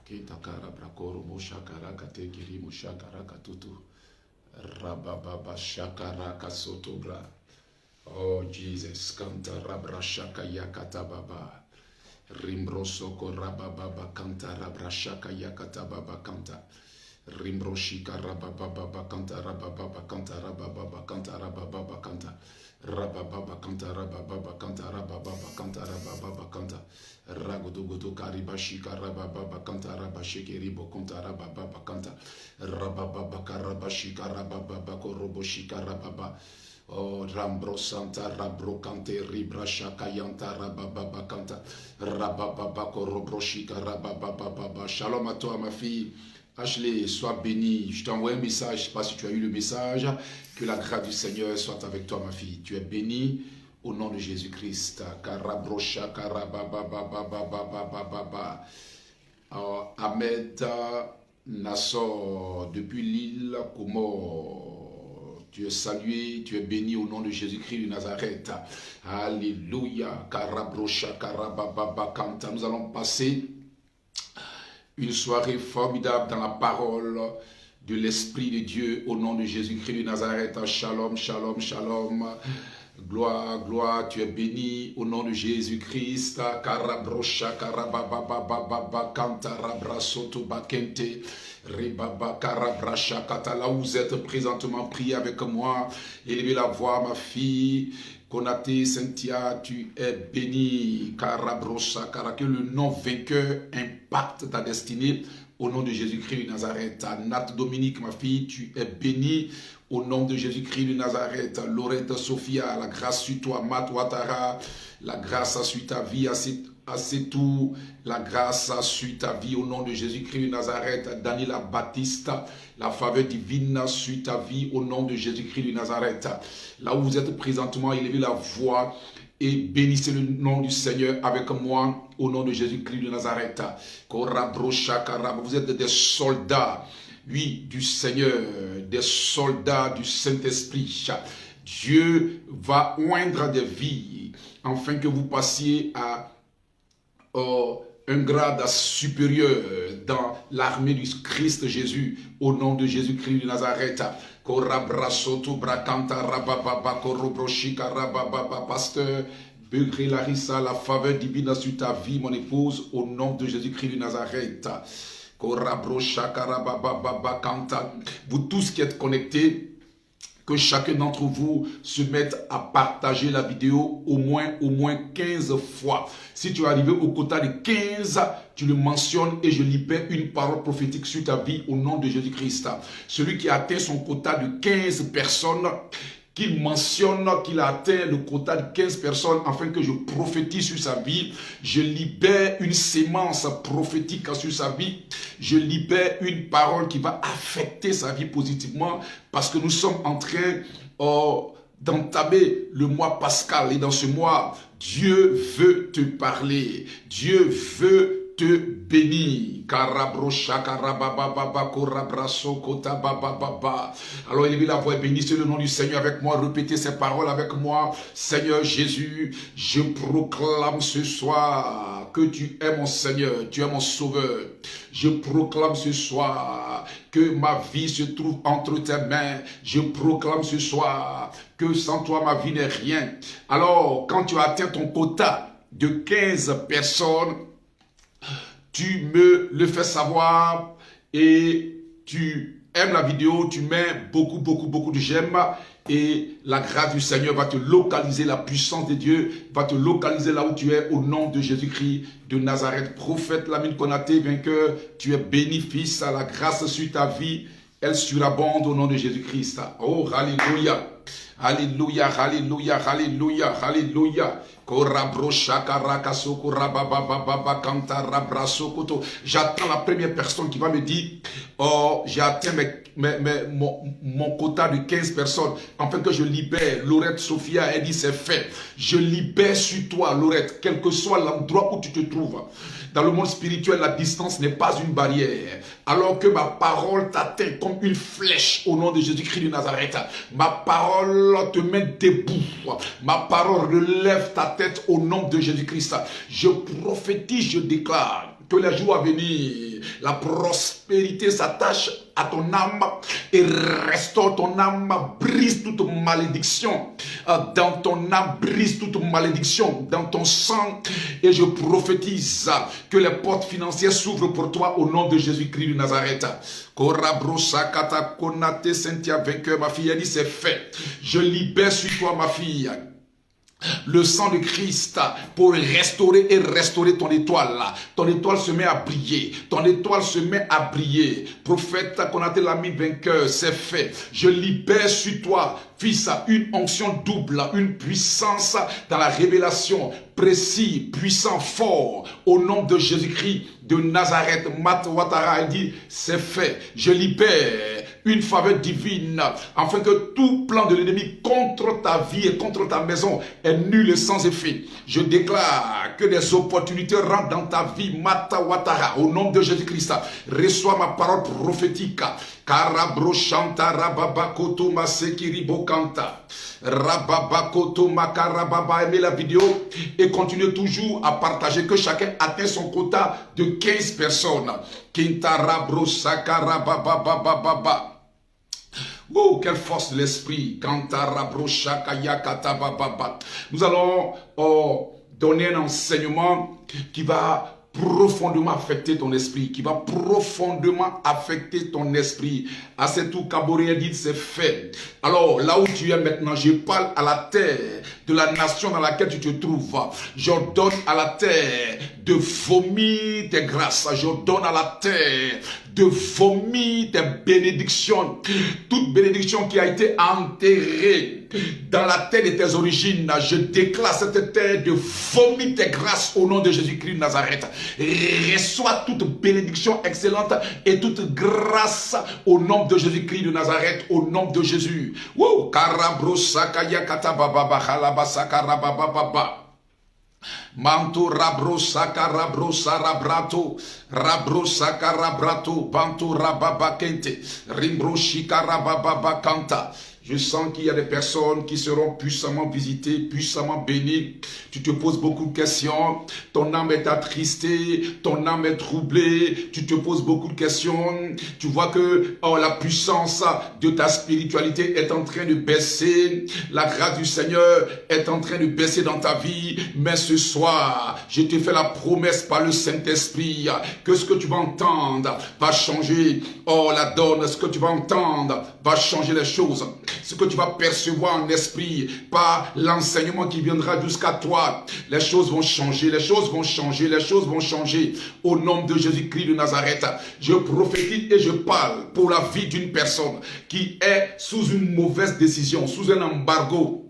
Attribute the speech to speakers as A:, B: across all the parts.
A: Kitakara brakoro moshakara katekiri moshakara katutu. Rabababa shakara kasotobra. Oh Jesus, kanta rabra shaka yakata baba. Rimbrosoko rabababa kanta rabra shaka yakata baba kanta. Rimbroshika rabababa kanta rabababa kanta rabababa kanta rabababa kanta. Rabababa kanta rabababa kanta rabababa kanta rabababa kanta. Ragodogodo karibashika rabababa kanta rabashike ribo kanta rabababa kanta. Rabababa karabashika rabababa koroboshika rababa. Oh, Rambro Santa, Rabro Kante, Ribra Shakayanta, Rabababa Kanta, Rabababa Korobroshika, Rabababa. Shalom à toi, ma fille. Ashley, sois bénie. Je t'envoie un message, je ne sais pas si tu as eu le message. Que la grâce du Seigneur soit avec toi, ma fille. Tu es bénie au nom de Jésus-Christ. Karabrosha, Karababababababababa. Ahmed Nassor, depuis l'île Comore. Tu es salué, tu es béni au nom de Jésus-Christ de Nazareth. Alléluia. Karabrosha, Karabababakanta. Nous allons passer une soirée formidable dans la parole de l'Esprit de Dieu au nom de Jésus-Christ de Nazareth. Shalom, shalom, shalom. Gloire, gloire, tu es béni au nom de Jésus-Christ. Karabrosha, Karabababababa, Kanta, Rabrasoto, Bakente. Ribaba Karabrasha Kata, là où vous êtes présentement, priez avec moi, élevez la voix, ma fille. Konate Cynthia, tu es bénie. Karabrosha Kara, que le nom vainqueur impacte ta destinée au nom de Jésus-Christ de Nazareth. Nat Dominique, ma fille, tu es bénie au nom de Jésus-Christ de Nazareth. Lorette Sophia, la grâce sur toi. Matt Ouattara, la grâce sur ta vie. C'est tout, la grâce sur ta vie au nom de Jésus-Christ de Nazareth. Daniela Baptiste, la faveur divine sur ta vie au nom de Jésus-Christ de Nazareth. Là où vous êtes présentement, élevez la voix et bénissez le nom du Seigneur avec moi au nom de Jésus-Christ de Nazareth. Vous êtes des soldats, oui, du Seigneur, des soldats du Saint-Esprit. Dieu va oindre des vies afin que vous passiez à un grade supérieur dans l'armée du Christ Jésus au nom de Jésus-Christ de Nazareth. Pasteur Begré Larissa, la faveur divine sur ta vie, mon épouse, au nom de Jésus-Christ de Nazareth. Vous tous qui êtes connectés, que chacun d'entre vous se mette à partager la vidéo au moins 15 fois. Si tu es arrivé au quota de 15, tu le mentionnes et je libère une parole prophétique sur ta vie au nom de Jésus-Christ. Celui qui a atteint son quota de 15 personnes, qu'il mentionne qu'il a atteint le quota de 15 personnes afin que je prophétise sur sa vie. Je libère une sémence prophétique sur sa vie. Je libère une parole qui va affecter sa vie positivement parce que nous sommes en train d'entamer le mois pascal. Et dans ce mois, Dieu veut te parler. Dieu veut te bénir. Alors élevez la voix et bénissez le nom du Seigneur avec moi. Répétez ces paroles avec moi. Seigneur Jésus, je proclame ce soir que tu es mon Seigneur, tu es mon Sauveur. Je proclame ce soir que ma vie se trouve entre tes mains. Je proclame ce soir que sans toi ma vie n'est rien. Alors quand tu as atteint ton quota de 15 personnes, tu me le fais savoir et tu aimes la vidéo, tu mets beaucoup de j'aime et la grâce du Seigneur va te localiser, la puissance de Dieu va te localiser là où tu es au nom de Jésus-Christ de Nazareth. Prophète Lamine Konaté, vainqueur, tu es béni, fils, à la grâce sur ta vie, elle surabonde au nom de Jésus-Christ. Oh, alléluia. Alléluia, alléluia, alléluia, alléluia. J'attends la première personne qui va me dire oh, j'ai atteint mon quota de 15 personnes afin que je libère. Laurette Sophia, elle dit c'est fait. Je libère sur toi, Laurette, quel que soit l'endroit où tu te trouves. Dans le monde spirituel, la distance n'est pas une barrière. Alors que ma parole t'atteint comme une flèche au nom de Jésus-Christ de Nazareth. Ma parole te met debout. Ma parole relève ta tête au nom de Jésus-Christ. Je prophétise, je déclare que les jours à venir, La prospérité s'attache à ton âme et restaure ton âme, brise toute malédiction dans ton âme, brise toute malédiction dans ton sang. Et je prophétise que les portes financières s'ouvrent pour toi au nom de Jésus-Christ de Nazareth. Cynthia vainqueur, ma fille, elle dit c'est fait. Je libère sur toi, ma fille, le sang de Christ pour restaurer et restaurer ton étoile. Ton étoile se met à briller. Ton étoile se met à briller. Prophète Konaté l'ami vainqueur, c'est fait. Je libère sur toi, fils, une onction double, une puissance dans la révélation, précis, puissant, fort, au nom de Jésus-Christ de Nazareth. Mat Ouattara, elle dit, c'est fait. Je libère une faveur divine, afin que tout plan de l'ennemi contre ta vie et contre ta maison est nul et sans effet. Je déclare que des opportunités rentrent dans ta vie, Mata Ouattara, au nom de Jésus-Christ. Reçois ma parole prophétique. Karabro Shanta Rababakoto Masekiribokanta. Rababakoto Makarababa. Aimez la vidéo et continuez toujours à partager, que chacun atteigne son quota de 15 personnes. Kintarabro Sakarabababababa. Oh, quelle force de l'esprit. Nous allons donner un enseignement qui va profondément affecter ton esprit, qui va profondément affecter ton esprit. À cet tout Kaboré dit, c'est fait. Alors, là où tu es maintenant, je parle à la terre de la nation dans laquelle tu te trouves. J'ordonne à la terre de vomir tes grâces. J'ordonne à la terre de vomir tes bénédictions. Toute bénédiction qui a été enterrée dans la terre de tes origines, je déclare cette terre de vomir tes grâces au nom de Jésus-Christ de Nazareth. Reçois toute bénédiction excellente et toute grâce au nom de Jésus-Christ de Nazareth, au nom de Jésus. Wow. Manto rabrosa karabrosa rabrato, rabrosa karabrato, banto rababa kente, rimbro shikarababa kanta. Je sens qu'il y a des personnes qui seront puissamment visitées, puissamment bénies. Tu te poses beaucoup de questions. Ton âme est attristée, ton âme est troublée. Tu te poses beaucoup de questions. Tu vois que la puissance de ta spiritualité est en train de baisser. La grâce du Seigneur est en train de baisser dans ta vie. Mais ce soir, je te fais la promesse par le Saint-Esprit que ce que tu vas entendre va changer. La donne, ce que tu vas entendre va changer les choses. Ce que tu vas percevoir en esprit par l'enseignement qui viendra jusqu'à toi, les choses vont changer, les choses vont changer, les choses vont changer. Au nom de Jésus-Christ de Nazareth, je prophétise et je parle pour la vie d'une personne qui est sous une mauvaise décision, sous un embargo.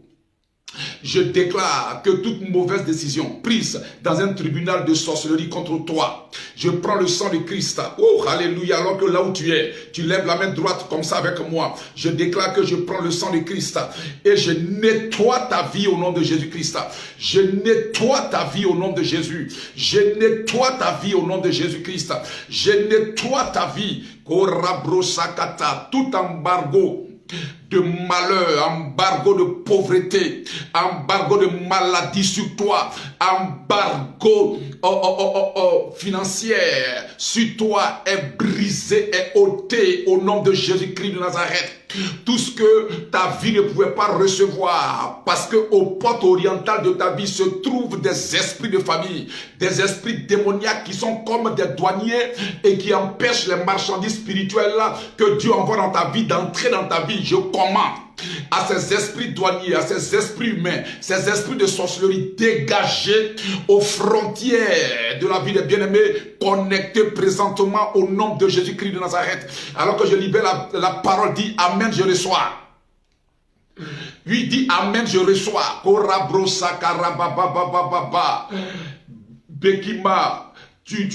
A: Je déclare que toute mauvaise décision prise dans un tribunal de sorcellerie contre toi, je prends le sang de Christ. Oh, alléluia, alors que là où tu es, tu lèves la main droite comme ça avec moi. Je déclare que je prends le sang de Christ et je nettoie ta vie au nom de Jésus-Christ. Je nettoie ta vie au nom de Jésus. Je nettoie ta vie au nom de Jésus-Christ. Je nettoie ta vie. Tout embargo de malheur, embargo de pauvreté, embargo de maladie sur toi, embargo financière sur toi est brisé, est ôté au nom de Jésus-Christ de Nazareth. Tout ce que ta vie ne pouvait pas recevoir, parce que aux portes orientales de ta vie se trouvent des esprits de famille, des esprits démoniaques qui sont comme des douaniers et qui empêchent les marchandises spirituelles que Dieu envoie dans ta vie d'entrer dans ta vie. Je commande à ces esprits douaniers, à ces esprits humains, ces esprits de sorcellerie dégagés aux frontières de la vie des bien-aimés, connectés présentement au nom de Jésus-Christ de Nazareth. Alors que je libère la parole, dit Amen, je reçois. Lui dit Amen, je reçois. Bekima. Tu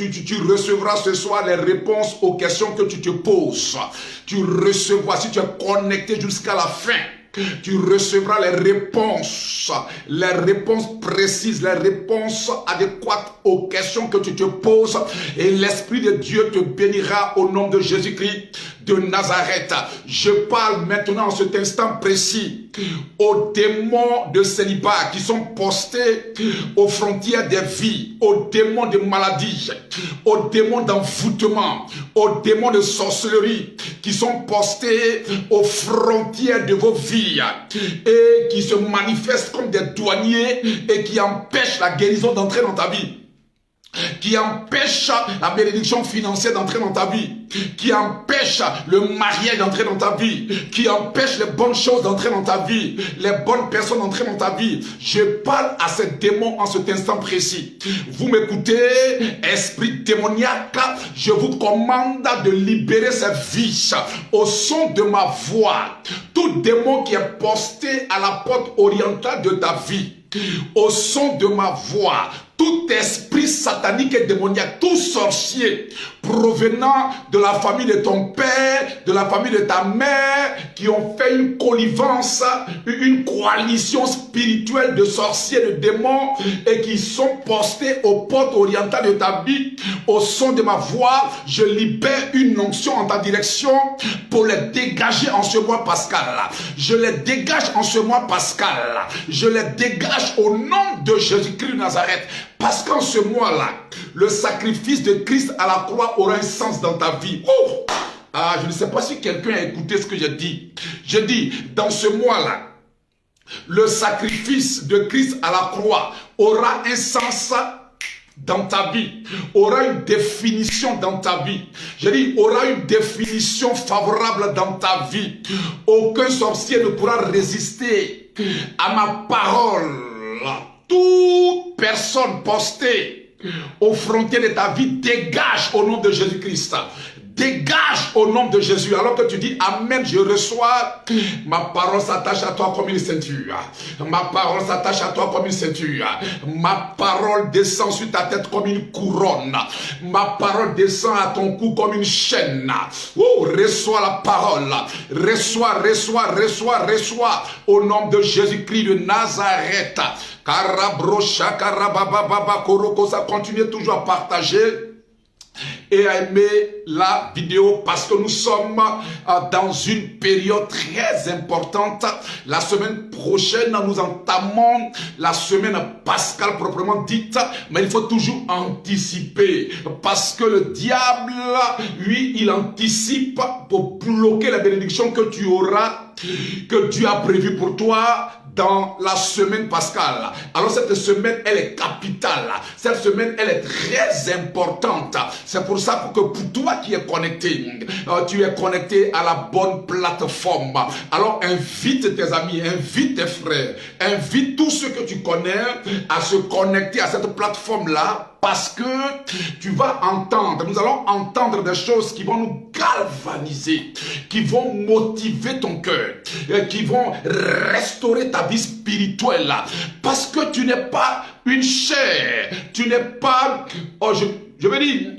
A: recevras ce soir les réponses aux questions que tu te poses. Tu recevras, si tu es connecté jusqu'à la fin, tu recevras les réponses précises, les réponses adéquates aux questions que tu te poses. Et l'Esprit de Dieu te bénira au nom de Jésus-Christ de Nazareth. Je parle maintenant en cet instant précis aux démons de célibat qui sont postés aux frontières des vies, aux démons de maladie, aux démons d'envoûtement, aux démons de sorcellerie qui sont postés aux frontières de vos vies et qui se manifestent comme des douaniers et qui empêchent la guérison d'entrer dans ta vie, qui empêche la bénédiction financière d'entrer dans ta vie, qui empêche le mariage d'entrer dans ta vie, qui empêche les bonnes choses d'entrer dans ta vie, les bonnes personnes d'entrer dans ta vie. Je parle à ces démons en cet instant précis. Vous m'écoutez, esprit démoniaque, je vous commande de libérer cette vie au son de ma voix. Tout démon qui est posté à la porte orientale de ta vie, au son de ma voix, tout esprit satanique et démoniaque, tout sorcier provenant de la famille de ton père, de la famille de ta mère, qui ont fait une connivence, une coalition spirituelle de sorciers, de démons, et qui sont postés aux portes orientales de ta vie, au son de ma voix, je libère une onction en ta direction pour les dégager en ce mois pascal. Je les dégage en ce mois pascal. Je les dégage au nom de Jésus-Christ de Nazareth. Parce qu'en ce mois-là, le sacrifice de Christ à la croix aura un sens dans ta vie. Oh! Ah, je ne sais pas si quelqu'un a écouté ce que j'ai dit. Je dis, dans ce mois-là, le sacrifice de Christ à la croix aura un sens dans ta vie, aura une définition dans ta vie. Je dis, aura une définition favorable dans ta vie. Aucun sorcier ne pourra résister à ma parole. Toute personne postée aux frontières de ta vie, dégage au nom de Jésus-Christ. Dégage au nom de Jésus. Alors que tu dis Amen, je reçois. Ma parole s'attache à toi comme une ceinture. Ma parole s'attache à toi comme une ceinture. Ma parole descend sur ta tête comme une couronne. Ma parole descend à ton cou comme une chaîne. Oh, reçois la parole. Reçois. Au nom de Jésus-Christ de Nazareth. Karabrocha, karabababa, korokosa. Continuez toujours à partager et à aimer la vidéo parce que nous sommes dans une période très importante. La semaine prochaine, nous entamons la semaine pascale proprement dite, mais il faut toujours anticiper parce que le diable, lui, il anticipe pour bloquer la bénédiction que tu auras, que Dieu a prévue pour toi dans la semaine pascale. Alors cette semaine, elle est capitale. Cette semaine, elle est très importante. C'est pour ça que pour toi qui es connecté, tu es connecté à la bonne plateforme. Alors invite tes amis, invite tes frères, invite tous ceux que tu connais à se connecter à cette plateforme-là. Parce que tu vas entendre, nous allons entendre des choses qui vont nous galvaniser, qui vont motiver ton cœur, qui vont restaurer ta vie spirituelle. Parce que tu n'es pas une chair, tu n'es pas, je veux dire,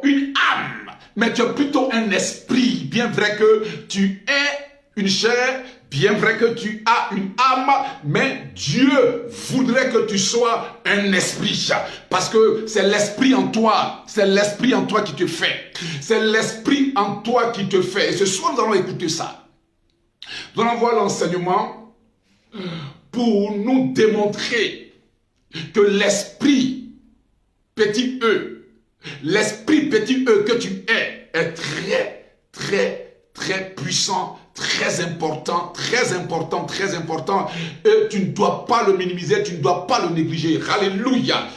A: une âme, mais tu es plutôt un esprit, bien vrai que tu es une chair, bien vrai que tu as une âme, mais Dieu voudrait que tu sois un esprit. Parce que c'est l'esprit en toi. C'est l'esprit en toi qui te fait. C'est l'esprit en toi qui te fait. Et ce soir, nous allons écouter ça. Nous allons voir l'enseignement pour nous démontrer que l'esprit, petit e, l'esprit petit e que tu es, est très puissant, très important, et tu ne dois pas le minimiser, tu ne dois pas le négliger. Alléluia.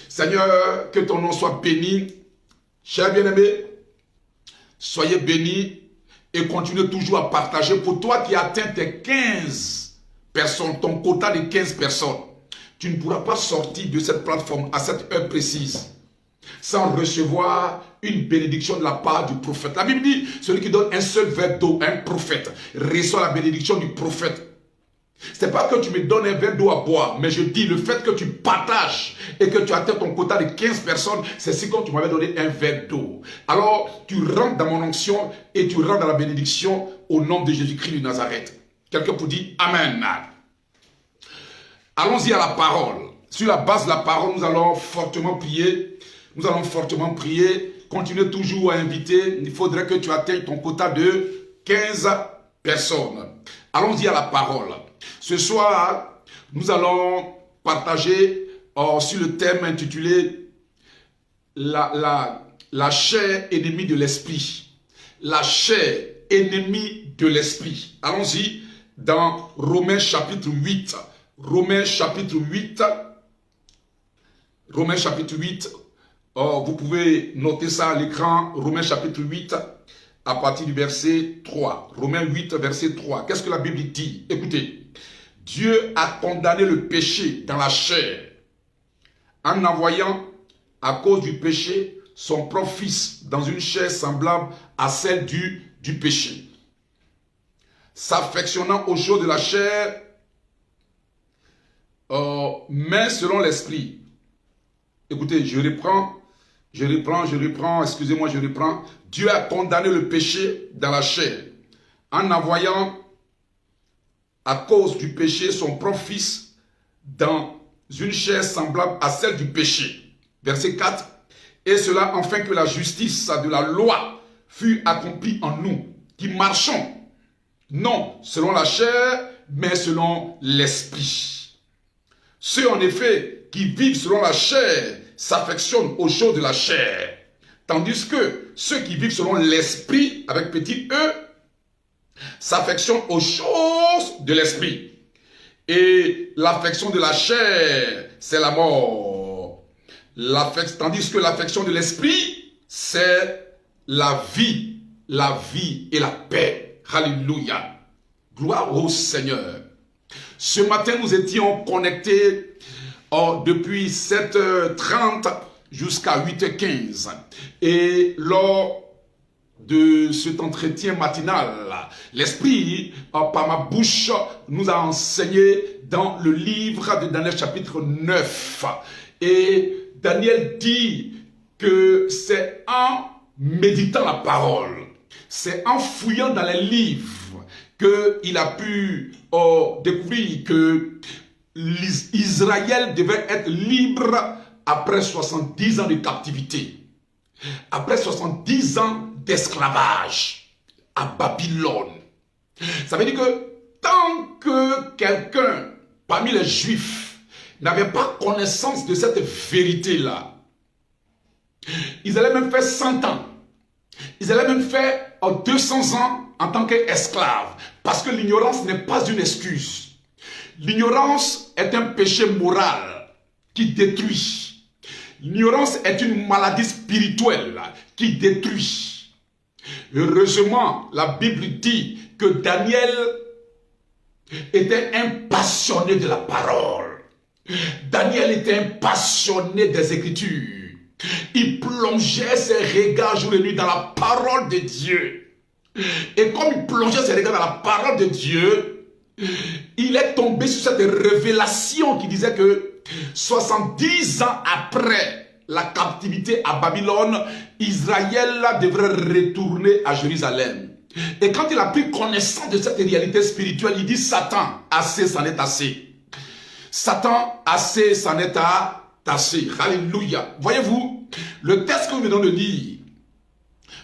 A: Seigneur, que ton nom soit béni. Chers bien-aimés, soyez bénis et continuez toujours à partager. Pour toi qui atteins tes 15 personnes, ton quota de 15 personnes, tu ne pourras pas sortir de cette plateforme à cette heure précise sans recevoir une bénédiction de la part du prophète. La Bible dit, celui qui donne un seul verre d'eau à un prophète reçoit la bénédiction du prophète. Ce n'est pas que tu me donnes un verre d'eau à boire, mais je dis le fait que tu partages et que tu atteins ton quota de 15 personnes, c'est si comme tu m'avais donné un verre d'eau. Alors, tu rentres dans mon onction et tu rentres dans la bénédiction au nom de Jésus-Christ de Nazareth. Quelqu'un peut dire Amen. Allons-y à la parole. Sur la base de la parole, nous allons fortement prier. Nous allons fortement prier continuer toujours à inviter. Il faudrait que tu atteignes ton quota de 15 personnes. Allons-y à la parole. Ce soir, nous allons partager sur le thème intitulé la chair ennemie de l'esprit. La chair ennemie de l'esprit. Allons-y dans Romains chapitre 8. Romains chapitre 8. Romains chapitre 8. Vous pouvez noter ça à l'écran. Romains chapitre 8 à partir du verset 3. Romains 8 verset 3. Qu'est-ce que la Bible dit? Écoutez. Dieu a condamné le péché dans la chair en envoyant à cause du péché son propre fils dans une chair semblable à celle du péché. S'affectionnant aux choses de la chair, mais selon l'esprit. Écoutez, je reprends. Excusez-moi, je reprends. Dieu a condamné le péché dans la chair en envoyant à cause du péché son propre fils dans une chair semblable à celle du péché. Verset 4. Et cela afin que la justice de la loi fût accomplie en nous, qui marchons, non selon la chair, mais selon l'esprit. Ceux en effet qui vivent selon la chair s'affectionnent aux choses de la chair, tandis que ceux qui vivent selon l'esprit, avec petit e, s'affectionnent aux choses de l'esprit. Et l'affection de la chair, c'est la mort. Tandis que l'affection de l'esprit, c'est la vie et la paix. Alléluia. Gloire au Seigneur. Ce matin, nous étions connectés depuis 7h30 jusqu'à 8h15. Et lors de cet entretien matinal, l'Esprit, par ma bouche, nous a enseigné dans le livre de Daniel chapitre 9. Et Daniel dit que c'est en méditant la parole, c'est en fouillant dans les livres qu'il a pu découvrir que Israël devait être libre après 70 ans de captivité, après 70 ans d'esclavage à Babylone. Ça veut dire que tant que quelqu'un parmi les Juifs n'avait pas connaissance de cette vérité-là, ils allaient même faire 100 ans. Ils allaient même faire 200 ans en tant qu'esclaves. Parce que l'ignorance n'est pas une excuse. L'ignorance est un péché moral qui détruit. L'ignorance est une maladie spirituelle qui détruit. Heureusement, la Bible dit que Daniel était un passionné de la parole. Daniel était un passionné des Écritures. Il plongeait ses regards jour et nuit dans la parole de Dieu. Et comme il plongeait ses regards dans la parole de Dieu, il est tombé sur cette révélation qui disait que 70 ans après la captivité à Babylone, Israël devrait retourner à Jérusalem. Et quand il a pris connaissance de cette réalité spirituelle, il dit: Satan, assez, c'en est assez. Satan, assez, c'en est assez. Alléluia. Voyez-vous, le texte que nous venons de lire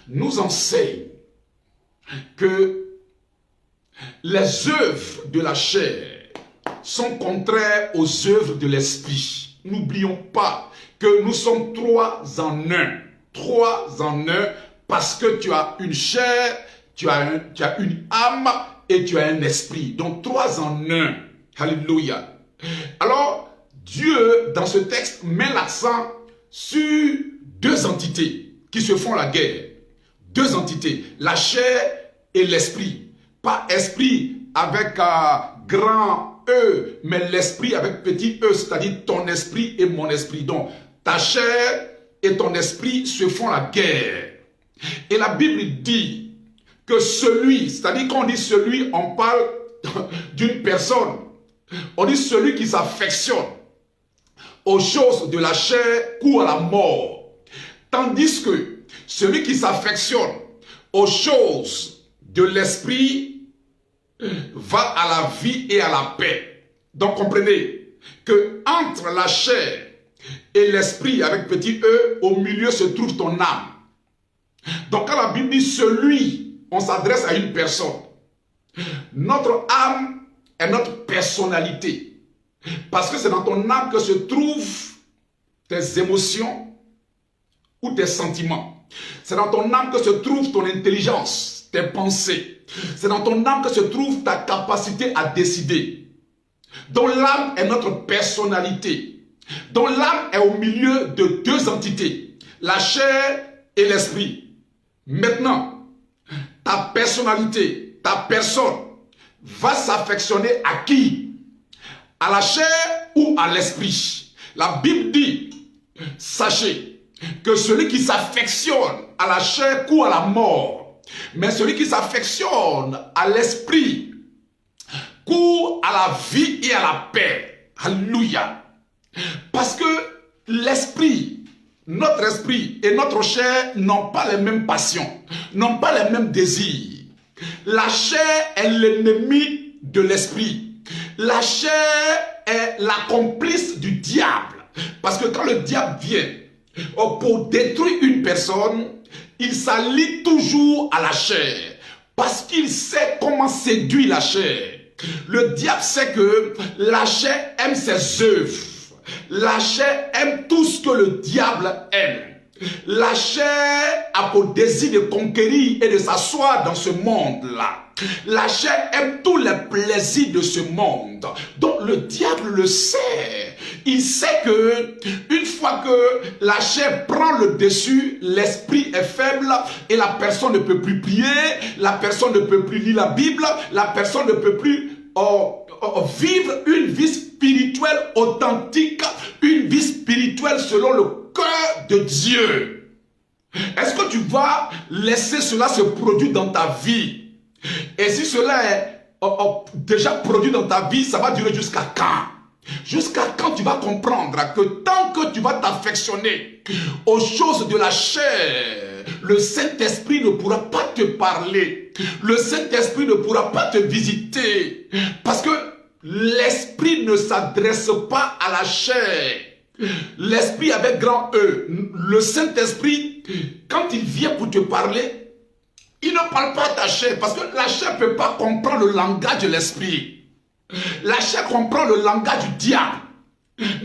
A: nous enseigne que les œuvres de la chair sont contraires aux œuvres de l'esprit. N'oublions pas que nous sommes trois en un. Trois en un, parce que tu as une chair, tu as une âme et tu as un esprit. Donc trois en un. Alléluia. Alors, Dieu, dans ce texte, met l'accent sur deux entités qui se font la guerre. Deux entités, la chair et l'esprit. Pas esprit avec grand E, mais l'esprit avec petit e, c'est-à-dire ton esprit et mon esprit. Donc, ta chair et ton esprit se font la guerre. Et la Bible dit que celui, c'est-à-dire qu'on dit celui, on parle d'une personne. On dit celui qui s'affectionne aux choses de la chair court à la mort. Tandis que celui qui s'affectionne aux choses de l'esprit va à la vie et à la paix. Donc comprenez que entre la chair et l'esprit avec petit e, au milieu se trouve ton âme. Donc quand la Bible dit celui, on s'adresse à une personne. Notre âme est notre personnalité. Parce que c'est dans ton âme que se trouvent tes émotions ou tes sentiments. C'est dans ton âme que se trouve ton intelligence, tes pensées. C'est dans ton âme que se trouve ta capacité à décider. Donc l'âme est notre personnalité. Donc l'âme est au milieu de deux entités, la chair et l'esprit. Maintenant, ta personnalité, ta personne va s'affectionner à qui? À la chair ou à l'esprit? La Bible dit, sachez que celui qui s'affectionne à la chair court à la mort, mais celui qui s'affectionne à l'esprit court à la vie et à la paix. Alléluia. Parce que l'esprit, notre esprit et notre chair n'ont pas les mêmes passions, n'ont pas les mêmes désirs. La chair est l'ennemi de l'esprit. La chair est la complice du diable. Parce que quand le diable vient pour détruire une personne, il s'allie toujours à la chair. Parce qu'il sait comment séduire la chair. Le diable sait que la chair aime ses œuvres. La chair aime tout ce que le diable aime. La chair a pour désir de conquérir et de s'asseoir dans ce monde-là. La chair aime tous les plaisirs de ce monde. Donc le diable le sait. Il sait que une fois que la chair prend le dessus, l'esprit est faible et la personne ne peut plus prier, la personne ne peut plus lire la Bible, la personne ne peut plus vivre une vie spirituelle authentique, une vie spirituelle selon le cœur de Dieu. Est-ce que tu vas laisser cela se produire dans ta vie? Et si cela est déjà produit dans ta vie, ça va durer jusqu'à quand? Jusqu'à quand tu vas comprendre que tant que tu vas t'affectionner aux choses de la chair, le Saint-Esprit ne pourra pas te parler. Le Saint-Esprit ne pourra pas te visiter. Parce que l'Esprit ne s'adresse pas à la chair. L'Esprit avec grand E, le Saint-Esprit, quand il vient pour te parler, il ne parle pas à ta chair. Parce que la chair ne peut pas comprendre le langage de l'Esprit. La chair comprend le langage du diable.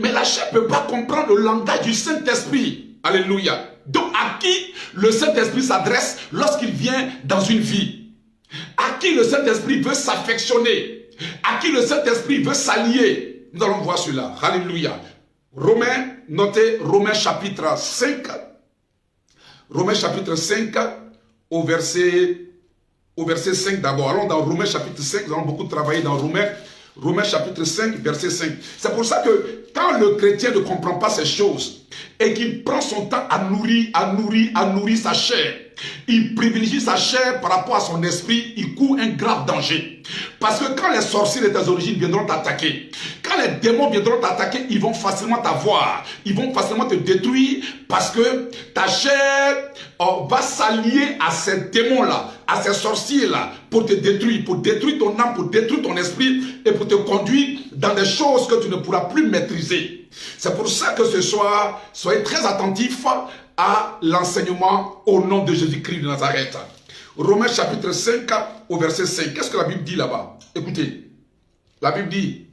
A: Mais la chair ne peut pas comprendre le langage du Saint-Esprit. Alléluia. Donc à qui le Saint-Esprit s'adresse lorsqu'il vient dans une vie? À qui le Saint-Esprit veut s'affectionner? À qui le Saint-Esprit veut s'allier? Nous allons voir cela. Alléluia. Romains, notez Romains chapitre 5. Romains chapitre 5 au verset 5 d'abord. Allons dans Romains chapitre 5. Nous allons beaucoup travailler dans Romains chapitre 5, verset 5. C'est pour ça que quand le chrétien ne comprend pas ces choses et qu'il prend son temps à nourrir sa chair, il privilégie sa chair par rapport à son esprit, il court un grave danger. Parce que quand les sorciers de tes origines viendront t'attaquer, quand les démons viendront t'attaquer, ils vont facilement t'avoir, ils vont facilement te détruire parce que ta chair va s'allier à ces démons-là, à ces sorciers-là, pour te détruire, pour détruire ton âme, pour détruire ton esprit et pour te conduire dans des choses que tu ne pourras plus maîtriser. C'est pour ça que ce soir, soyez très attentifs à l'enseignement au nom de Jésus-Christ de Nazareth. Romains chapitre 5 au verset 5. Qu'est-ce que la Bible dit là-bas? Écoutez, la Bible dit: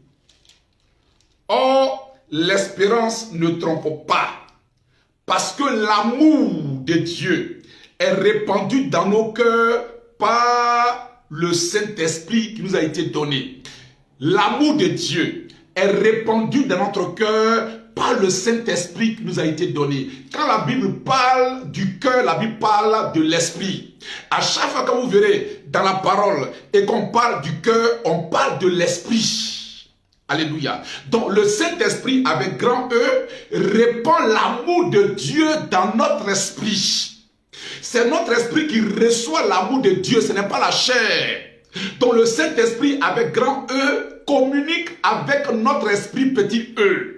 A: or, l'espérance ne trompe pas, parce que l'amour de Dieu est répandu dans nos cœurs par le Saint-Esprit qui nous a été donné. L'amour de Dieu est répandu dans notre cœur par le Saint-Esprit qui nous a été donné. Quand la Bible parle du cœur, la Bible parle de l'esprit. À chaque fois que vous verrez dans la parole et qu'on parle du cœur, on parle de l'esprit. Alléluia. Donc le Saint-Esprit avec grand E répand l'amour de Dieu dans notre esprit. C'est notre esprit qui reçoit l'amour de Dieu, ce n'est pas la chair. Donc le Saint-Esprit avec grand E communique avec notre esprit petit e.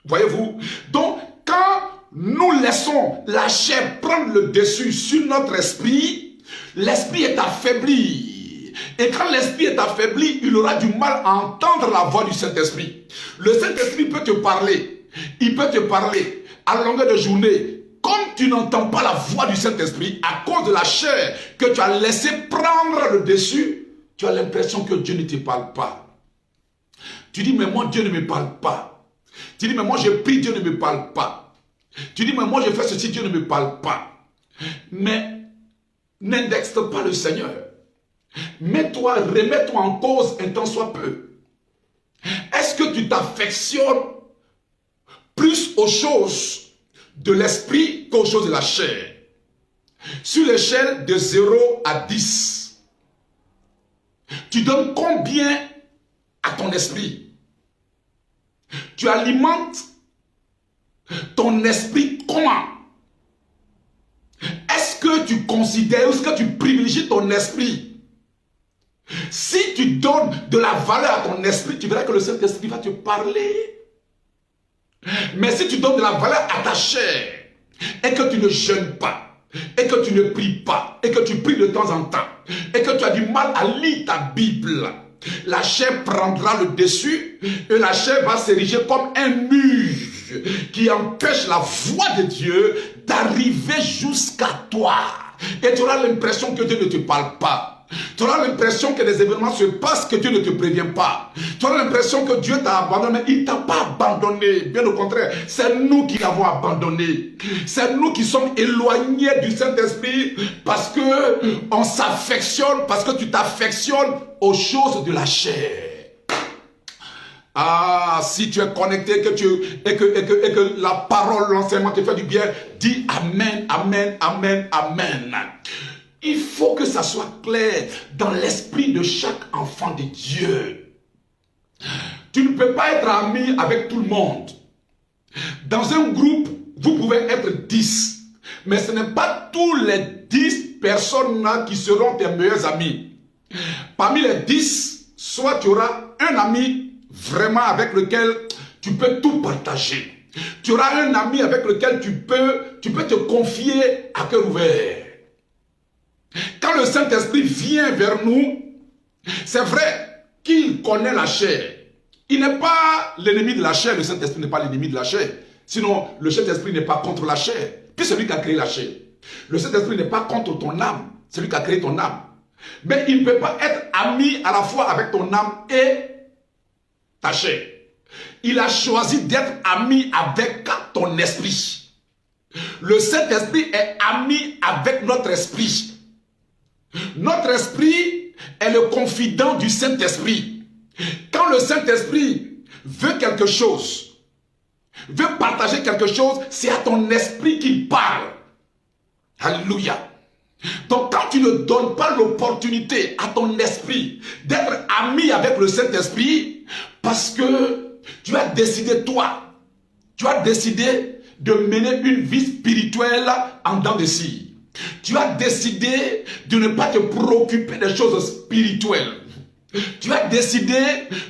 A: Voyez-vous? Donc quand nous laissons la chair prendre le dessus sur notre esprit, l'esprit est affaibli. Et quand l'esprit est affaibli, il aura du mal à entendre la voix du Saint-Esprit. Le Saint-Esprit peut te parler. Il peut te parler à longueur de journée. comme tu n'entends pas la voix du Saint-Esprit, à cause de la chair que tu as laissé prendre le dessus, tu as l'impression que Dieu ne te parle pas. Tu dis, mais moi, Dieu ne me parle pas. Tu dis, mais moi, je prie, Dieu ne me parle pas. Tu dis, mais moi, je fais ceci, Dieu ne me parle pas. Mais n'indexe pas le Seigneur. Remets-toi en cause un temps soit peu. Est-ce que tu t'affectionnes plus aux choses de l'esprit qu'aux choses de la chair? Sur l'échelle de 0 à 10, tu donnes combien à ton esprit? Tu alimentes ton esprit comment? Est-ce que tu considères, est-ce que tu privilégies ton esprit? Si tu donnes de la valeur à ton esprit, tu verras que le Saint-Esprit va te parler. Mais si tu donnes de la valeur à ta chair, et que tu ne jeûnes pas, et que tu ne pries pas, et que tu pries de temps en temps, et que tu as du mal à lire ta Bible, la chair prendra le dessus, et la chair va s'ériger comme un mur qui empêche la voix de Dieu d'arriver jusqu'à toi. Et tu auras l'impression que Dieu ne te parle pas. Tu auras l'impression que des événements se passent que Dieu ne te prévient pas. Tu auras l'impression que Dieu t'a abandonné. Il ne t'a pas abandonné. Bien au contraire, c'est nous qui l'avons abandonné. C'est nous qui sommes éloignés du Saint-Esprit parce que on s'affectionne, parce que tu t'affectionnes aux choses de la chair. Ah, si tu es connecté et que la parole, l'enseignement te fait du bien, dis Amen, Amen, Amen, Amen. Il faut que ça soit clair dans l'esprit de chaque enfant de Dieu. Tu ne peux pas être ami avec tout le monde. Dans un groupe, vous pouvez être 10. Mais ce n'est pas tous les 10 personnes-là qui seront tes meilleurs amis. Parmi les 10, soit tu auras un ami vraiment avec lequel tu peux tout partager. Tu auras un ami avec lequel tu peux te confier à cœur ouvert. Quand le Saint-Esprit vient vers nous, c'est vrai qu'il connaît la chair. Il n'est pas l'ennemi de la chair, le Saint-Esprit n'est pas l'ennemi de la chair. Sinon, le Saint-Esprit n'est pas contre la chair. Puis c'est lui qui a créé la chair. Le Saint-Esprit n'est pas contre ton âme, c'est lui qui a créé ton âme. Mais il ne peut pas être ami à la fois avec ton âme et ta chair. Il a choisi d'être ami avec ton esprit. Le Saint-Esprit est ami avec notre esprit. Notre esprit est le confident du Saint-Esprit. Quand le Saint-Esprit veut quelque chose, veut partager quelque chose, c'est à ton esprit qu'il parle. Alléluia. Donc quand tu ne donnes pas l'opportunité à ton esprit d'être ami avec le Saint-Esprit, parce que tu as décidé de mener une vie spirituelle en dents de scie. Tu as décidé de ne pas te préoccuper des choses spirituelles. Tu as décidé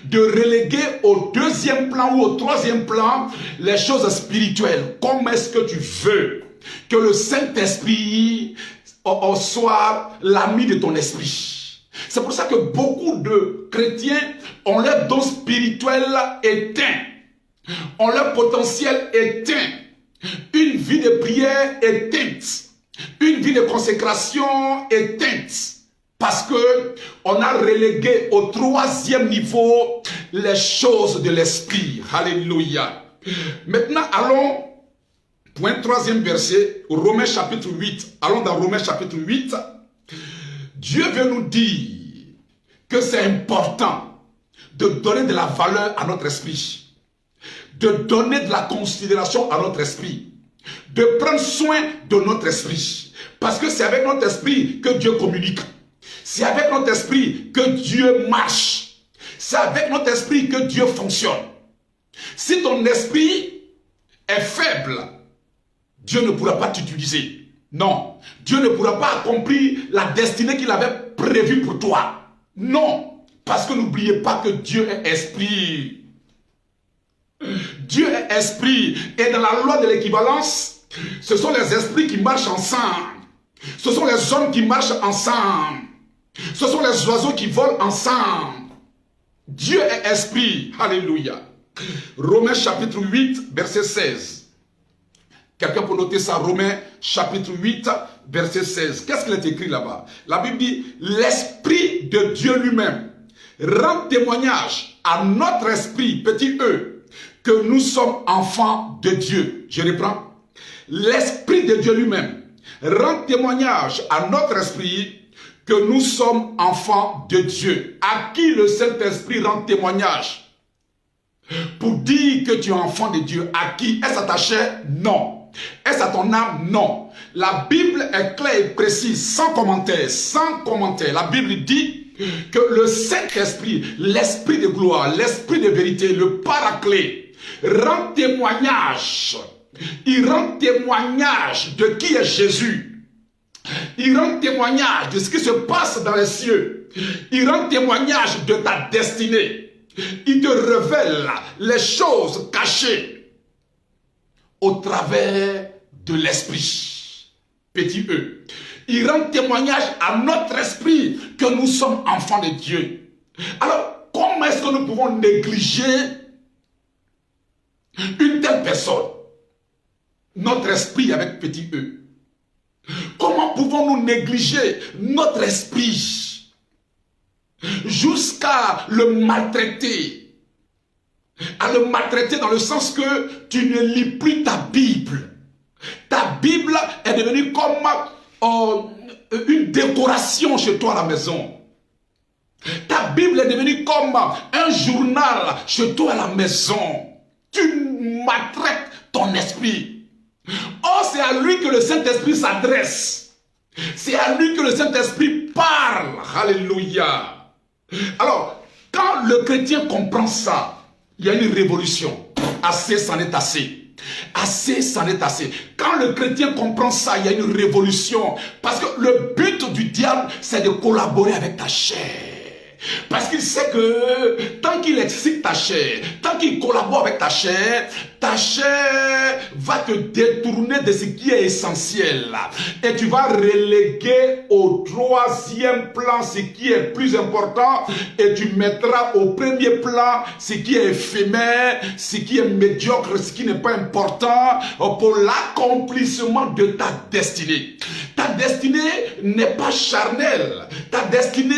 A: de reléguer au deuxième plan ou au troisième plan les choses spirituelles. Comment est-ce que tu veux que le Saint-Esprit soit l'ami de ton esprit? C'est pour ça que beaucoup de chrétiens ont leur don spirituel éteint, ont leur potentiel éteint, une vie de prière éteinte, une vie de consécration éteinte. Parce que on a relégué au troisième niveau les choses de l'esprit. Alléluia. Maintenant, allons pour un troisième verset, Romains chapitre 8. Allons dans Romains chapitre 8. Dieu veut nous dire que c'est important de donner de la valeur à notre esprit, de donner de la considération à notre esprit, de prendre soin de notre esprit. Parce que c'est avec notre esprit que Dieu communique. C'est avec notre esprit que Dieu marche. C'est avec notre esprit que Dieu fonctionne. Si ton esprit est faible, Dieu ne pourra pas t'utiliser. Non, Dieu ne pourra pas accomplir la destinée qu'il avait prévue pour toi. Non, parce que n'oubliez pas que Dieu est esprit. Dieu est esprit. Et dans la loi de l'équivalence, ce sont les esprits qui marchent ensemble. Ce sont les hommes qui marchent ensemble. Ce sont les oiseaux qui volent ensemble. Dieu est esprit. Alléluia. Romains chapitre 8, verset 16. Quelqu'un peut noter ça, Romains chapitre 8, verset 16. Qu'est-ce qu'il est écrit là-bas? La Bible dit, l'Esprit de Dieu lui-même rend témoignage à notre esprit, petit e, que nous sommes enfants de Dieu. Je reprends. L'Esprit de Dieu lui-même rend témoignage à notre esprit que nous sommes enfants de Dieu. À qui le Saint-Esprit rend témoignage? Pour dire que tu es enfant de Dieu. À qui? Est-ce à ta chair? Non. Est-ce à ton âme? Non. La Bible est claire et précise, sans commentaire, sans commentaire. La Bible dit que le Saint-Esprit, l'Esprit de gloire, l'Esprit de vérité, le Paraclet, rend témoignage. Il rend témoignage de qui est Jésus. Il rend témoignage de ce qui se passe dans les cieux. Il rend témoignage de ta destinée. Il te révèle les choses cachées au travers de l'esprit. Petit e. Il rend témoignage à notre esprit que nous sommes enfants de Dieu. Alors, comment est-ce que nous pouvons négliger une telle personne? Notre esprit avec petit e. Comment pouvons-nous négliger notre esprit jusqu'à le maltraiter? À le maltraiter dans le sens que tu ne lis plus ta Bible. Ta Bible est devenue comme une décoration chez toi à la maison. Ta Bible est devenue comme un journal chez toi à la maison. Tu maltraites ton esprit. Or, c'est à lui que le Saint-Esprit s'adresse. C'est à lui que le Saint-Esprit parle. Alléluia. Alors, quand le chrétien comprend ça, il y a une révolution. Assez, c'en est assez. Assez, c'en est assez. Quand le chrétien comprend ça, il y a une révolution. Parce que le but du diable, c'est de collaborer avec ta chair. Parce qu'il sait que tant qu'il excite ta chair, tant qu'il collabore avec ta chair va te détourner de ce qui est essentiel. Et tu vas reléguer au troisième plan ce qui est plus important et tu mettras au premier plan ce qui est éphémère, ce qui est médiocre, ce qui n'est pas important pour l'accomplissement de ta destinée. Ta destinée n'est pas charnelle, ta destinée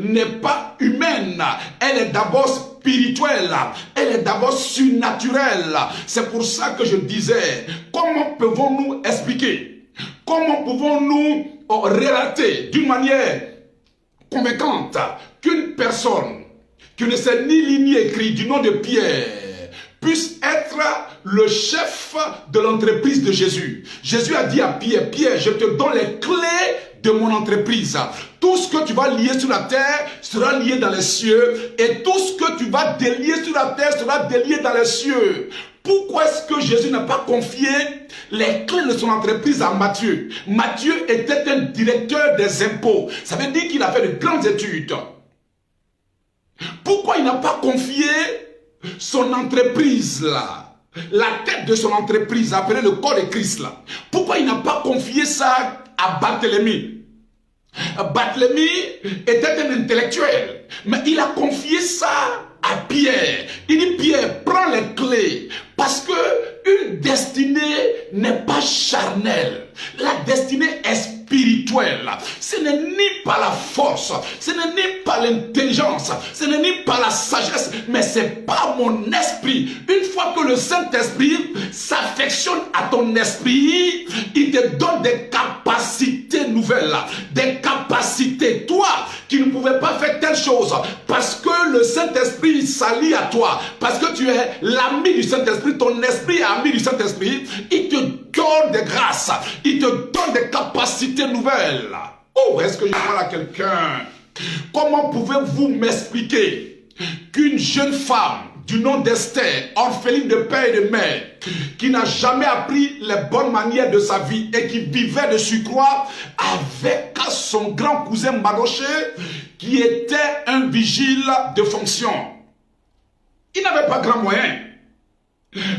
A: n'est pas humaine, elle est d'abord spirituelle, elle est d'abord surnaturelle. C'est pour ça que je disais, comment pouvons-nous expliquer, comment pouvons-nous relater d'une manière convaincante qu'une personne qui ne sait ni lire ni écrire du nom de Pierre puisse être le chef de l'entreprise de Jésus. Jésus a dit à Pierre, Pierre, je te donne les clés de mon entreprise. Tout ce que tu vas lier sur la terre sera lié dans les cieux et tout ce que tu vas délier sur la terre sera délié dans les cieux. Pourquoi est-ce que Jésus n'a pas confié les clés de son entreprise à Matthieu? Matthieu était un directeur des impôts. Ça veut dire qu'il a fait de grandes études. Pourquoi il n'a pas confié son entreprise là, la tête de son entreprise appelée le corps de Christ là? Pourquoi il n'a pas confié ça à Barthélemy? Barthélemy était un intellectuel, mais il a confié ça à Pierre. Il dit, Pierre, prends les clés, parce que une destinée n'est pas charnelle. La destinée est spirituelle. Ce n'est ni par la force, ce n'est ni par l'intelligence, ce n'est ni par la sagesse, mais c'est par mon esprit. Une fois que le Saint-Esprit s'affectionne à ton esprit, il te donne des capacités nouvelles, des capacités. Toi, qui ne pouvais pas faire telle chose, parce que le Saint-Esprit s'allie à toi, parce que tu es l'ami du Saint-Esprit, ton esprit est ami du Saint-Esprit, il te donne des grâces, il te donne des capacités nouvelles. Oh, est-ce que je parle à quelqu'un? Comment pouvez-vous m'expliquer qu'une jeune femme du nom d'Esther, orpheline de père et de mère, qui n'a jamais appris les bonnes manières de sa vie et qui vivait de surcroît avec son grand cousin Maroché, qui était un vigile de fonction. Il n'avait pas grand moyen.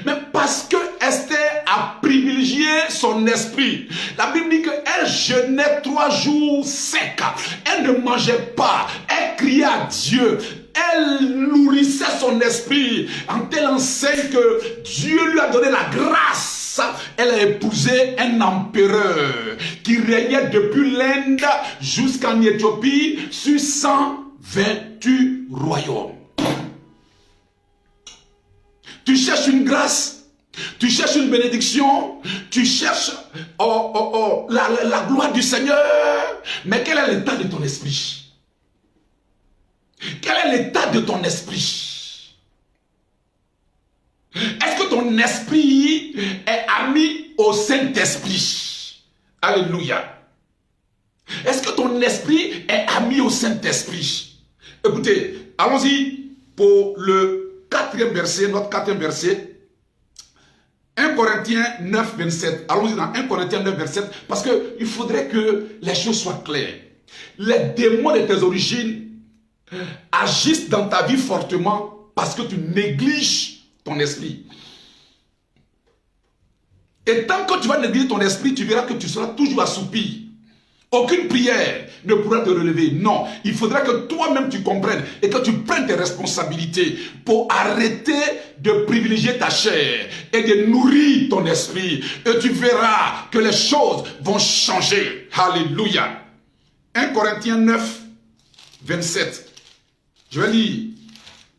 A: Mais parce que Esther a privilégié son esprit, la Bible dit qu'elle jeûnait 3 jours secs. Elle ne mangeait pas. Elle criait à Dieu. Elle nourrissait son esprit. En telle enseigne que Dieu lui a donné la grâce ça, elle a épousé un empereur qui régnait depuis l'Inde jusqu'en Éthiopie sur 128 royaumes. Tu cherches une grâce, tu cherches une bénédiction, tu cherches la gloire du Seigneur. Mais quel est l'état de ton esprit? Quel est l'état de ton esprit? Est-ce que ton esprit est ami au Saint-Esprit? Alléluia. Est-ce que ton esprit est ami au Saint-Esprit? Écoutez, allons-y pour le quatrième verset, notre quatrième verset. 1 Corinthiens 9, 27. Allons-y dans 1 Corinthiens 9, 27. Parce qu'il faudrait que les choses soient claires. Les démons de tes origines agissent dans ta vie fortement parce que tu négliges ton esprit. Et tant que tu vas négliger ton esprit, tu verras que tu seras toujours assoupi. Aucune prière ne pourra te relever. Non, il faudra que toi-même tu comprennes et que tu prennes tes responsabilités pour arrêter de privilégier ta chair et de nourrir ton esprit. Et tu verras que les choses vont changer. Alléluia. 1 Corinthiens 9, 27. Je vais lire.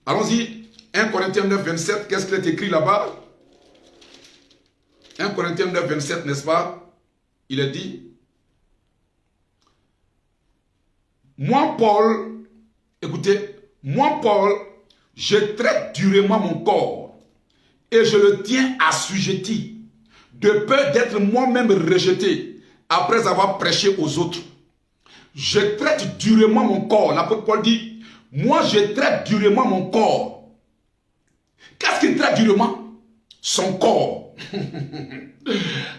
A: Allons-y. 1 Corinthiens 9, 27. Qu'est-ce qu'il est écrit là-bas? 1 Corinthiens 9, 27, n'est-ce pas? Il est dit: moi, Paul, écoutez, moi, Paul, je traite durement mon corps et je le tiens assujetti, de peur d'être moi-même rejeté après avoir prêché aux autres. Je traite durement mon corps. L'apôtre Paul dit, moi, je traite durement mon corps. Qu'est-ce qu'il traite durement? Son corps.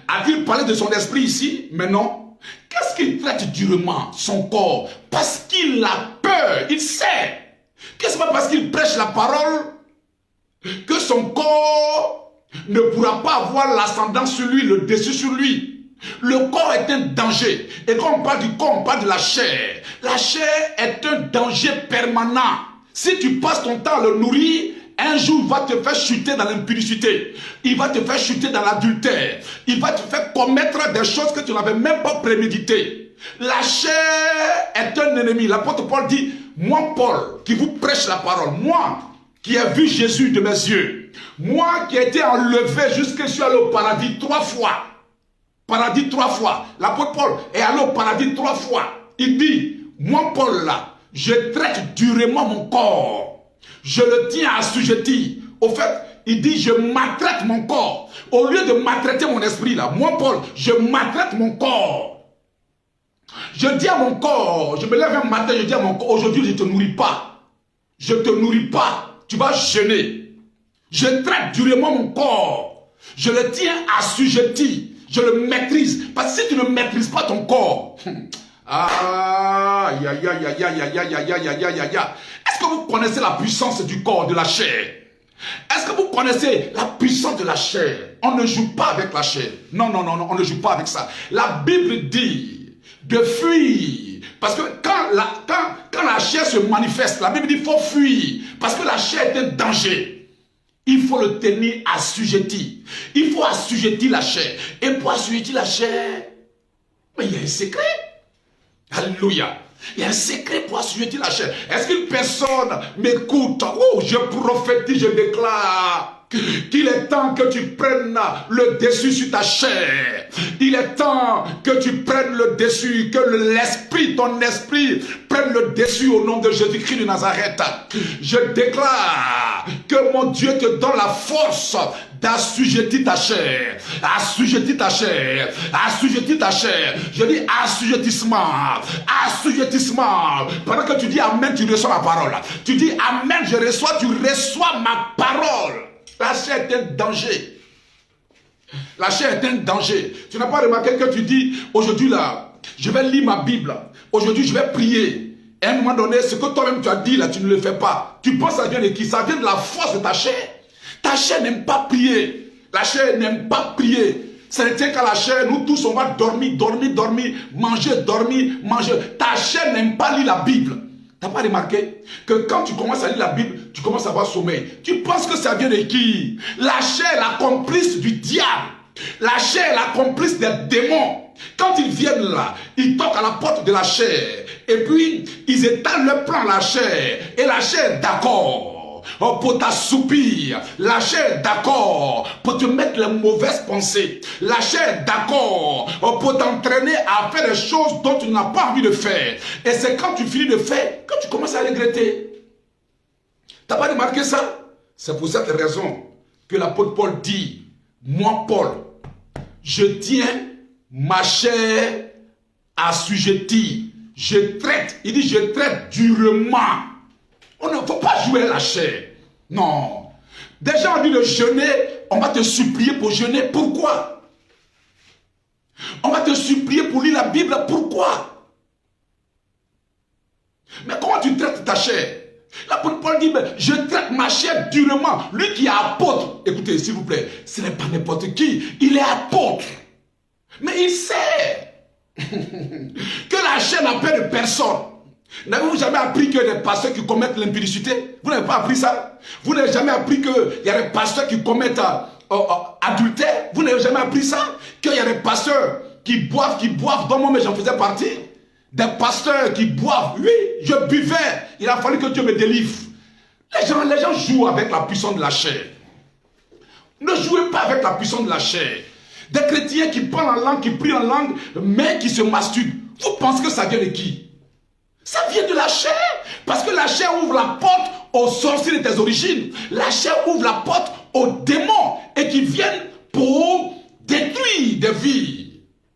A: A-t-il parlé de son esprit ici? Mais non. Qu'est-ce qu'il traite durement? Son corps. Parce qu'il a peur. Il sait que ce n'est pas parce qu'il prêche la parole que son corps ne pourra pas avoir l'ascendant sur lui, le dessus sur lui. Le corps est un danger. Et quand on parle du corps, on parle de la chair. La chair est un danger permanent. Si tu passes ton temps à le nourrir, un jour, il va te faire chuter dans l'impudicité. Il va te faire chuter dans l'adultère. Il va te faire commettre des choses que tu n'avais même pas préméditées. La chair est un ennemi. L'apôtre Paul dit, moi Paul, qui vous prêche la parole, moi qui ai vu Jésus de mes yeux, moi qui ai été enlevé jusqu'à ce que je suis allé au paradis 3 fois. Paradis 3 fois. L'apôtre Paul est allé au paradis 3 fois. Il dit, moi Paul là, je traite durement mon corps. Je le tiens assujetti. Au fait, il dit, je maltraite mon corps. Au lieu de maltraiter mon esprit là, moi Paul, je maltraite mon corps. Je dis à mon corps, je me lève un matin, je dis à mon corps, aujourd'hui je ne te nourris pas. Je ne te nourris pas. Tu vas jeûner. Je traite durement mon corps. Je le tiens assujetti. Je le maîtrise. Parce que si tu ne maîtrises pas ton corps, aïe, aïe, aïe, aïe, aïe, aïe, aïe, aïe, aïe, aïe, aïe, aïe. Est-ce que vous connaissez la puissance du corps, de la chair? Est-ce que vous connaissez la puissance de la chair? On ne joue pas avec la chair. Non, non, non, non, on ne joue pas avec ça. La Bible dit de fuir. Parce que quand la chair se manifeste, la Bible dit qu'il faut fuir. Parce que la chair est un danger. Il faut le tenir assujetti. Il faut assujettir la chair. Et pour assujettir la chair, mais il y a un secret. Alléluia. Il y a un secret pour assujettir la chair. Est-ce qu'une personne m'écoute? Oh, je prophétise, je déclare qu'il est temps que tu prennes le dessus sur ta chair. Il est temps que tu prennes le dessus, que l'esprit, ton esprit prenne le dessus au nom de Jésus-Christ de Nazareth. Je déclare que mon Dieu te donne la force d'assujettir ta chair, assujettir ta chair, assujettir ta chair. Je dis assujettissement, assujettissement. Pendant que tu dis amen, tu reçois ma parole. Tu dis amen, je reçois, tu reçois ma parole. La chair est un danger. La chair est un danger. Tu n'as pas remarqué que tu dis aujourd'hui là, je vais lire ma Bible. Aujourd'hui je vais prier. Et à un moment donné, ce que toi-même tu as dit là, tu ne le fais pas. Tu penses que ça vient de qui? Ça vient de la force de ta chair. Ta chair n'aime pas prier. La chair n'aime pas prier. Ça ne tient qu'à la chair. Nous tous, on va dormir, dormir, dormir, manger, dormir, manger. Ta chair n'aime pas lire la Bible. Tu n'as pas remarqué que quand tu commences à lire la Bible, tu commences à avoir sommeil. Tu penses que ça vient de qui? La chair, la complice du diable. La chair est la complice des démons. Quand ils viennent là, ils toquent à la porte de la chair. Et puis, ils étalent leur plan à la chair. Et la chair est d'accord pour t'assoupir. La chair est d'accord pour te mettre les mauvaises pensées. La chair est d'accord pour t'entraîner à faire des choses dont tu n'as pas envie de faire. Et c'est quand tu finis de faire que tu commences à regretter. Tu n'as pas remarqué ça? C'est pour cette raison que l'apôtre Paul dit, moi Paul, je tiens ma chair assujettie. Je traite, il dit je traite durement. On ne faut pas jouer à la chair. Non. Déjà on dit de jeûner, on va te supplier pour jeûner. Pourquoi? On va te supplier pour lire la Bible. Pourquoi? Mais comment tu traites ta chair? L'apôtre Paul dit, je traite ma chair durement. Lui qui est apôtre, écoutez s'il vous plaît, ce n'est pas n'importe qui, il est apôtre. Mais il sait que la chair n'a peur de personne. N'avez-vous jamais appris qu'il y a des pasteurs qui commettent l'impudicité? Vous n'avez pas appris ça? Vous n'avez jamais appris qu'il y a des pasteurs qui commettent adultère? Vous n'avez jamais appris ça? Qu'il y a des pasteurs qui boivent, dont moi j'en faisais partie? Des pasteurs qui boivent. Oui, je buvais. Il a fallu que Dieu me délivre. Les gens jouent avec la puissance de la chair. Ne jouez pas avec la puissance de la chair. Des chrétiens qui parlent en langue, qui prient en langue, mais qui se masturbent. Vous pensez que ça vient de qui? Ça vient de la chair. Parce que la chair ouvre la porte aux sorciers de tes origines. La chair ouvre la porte aux démons et qui viennent pour détruire des vies.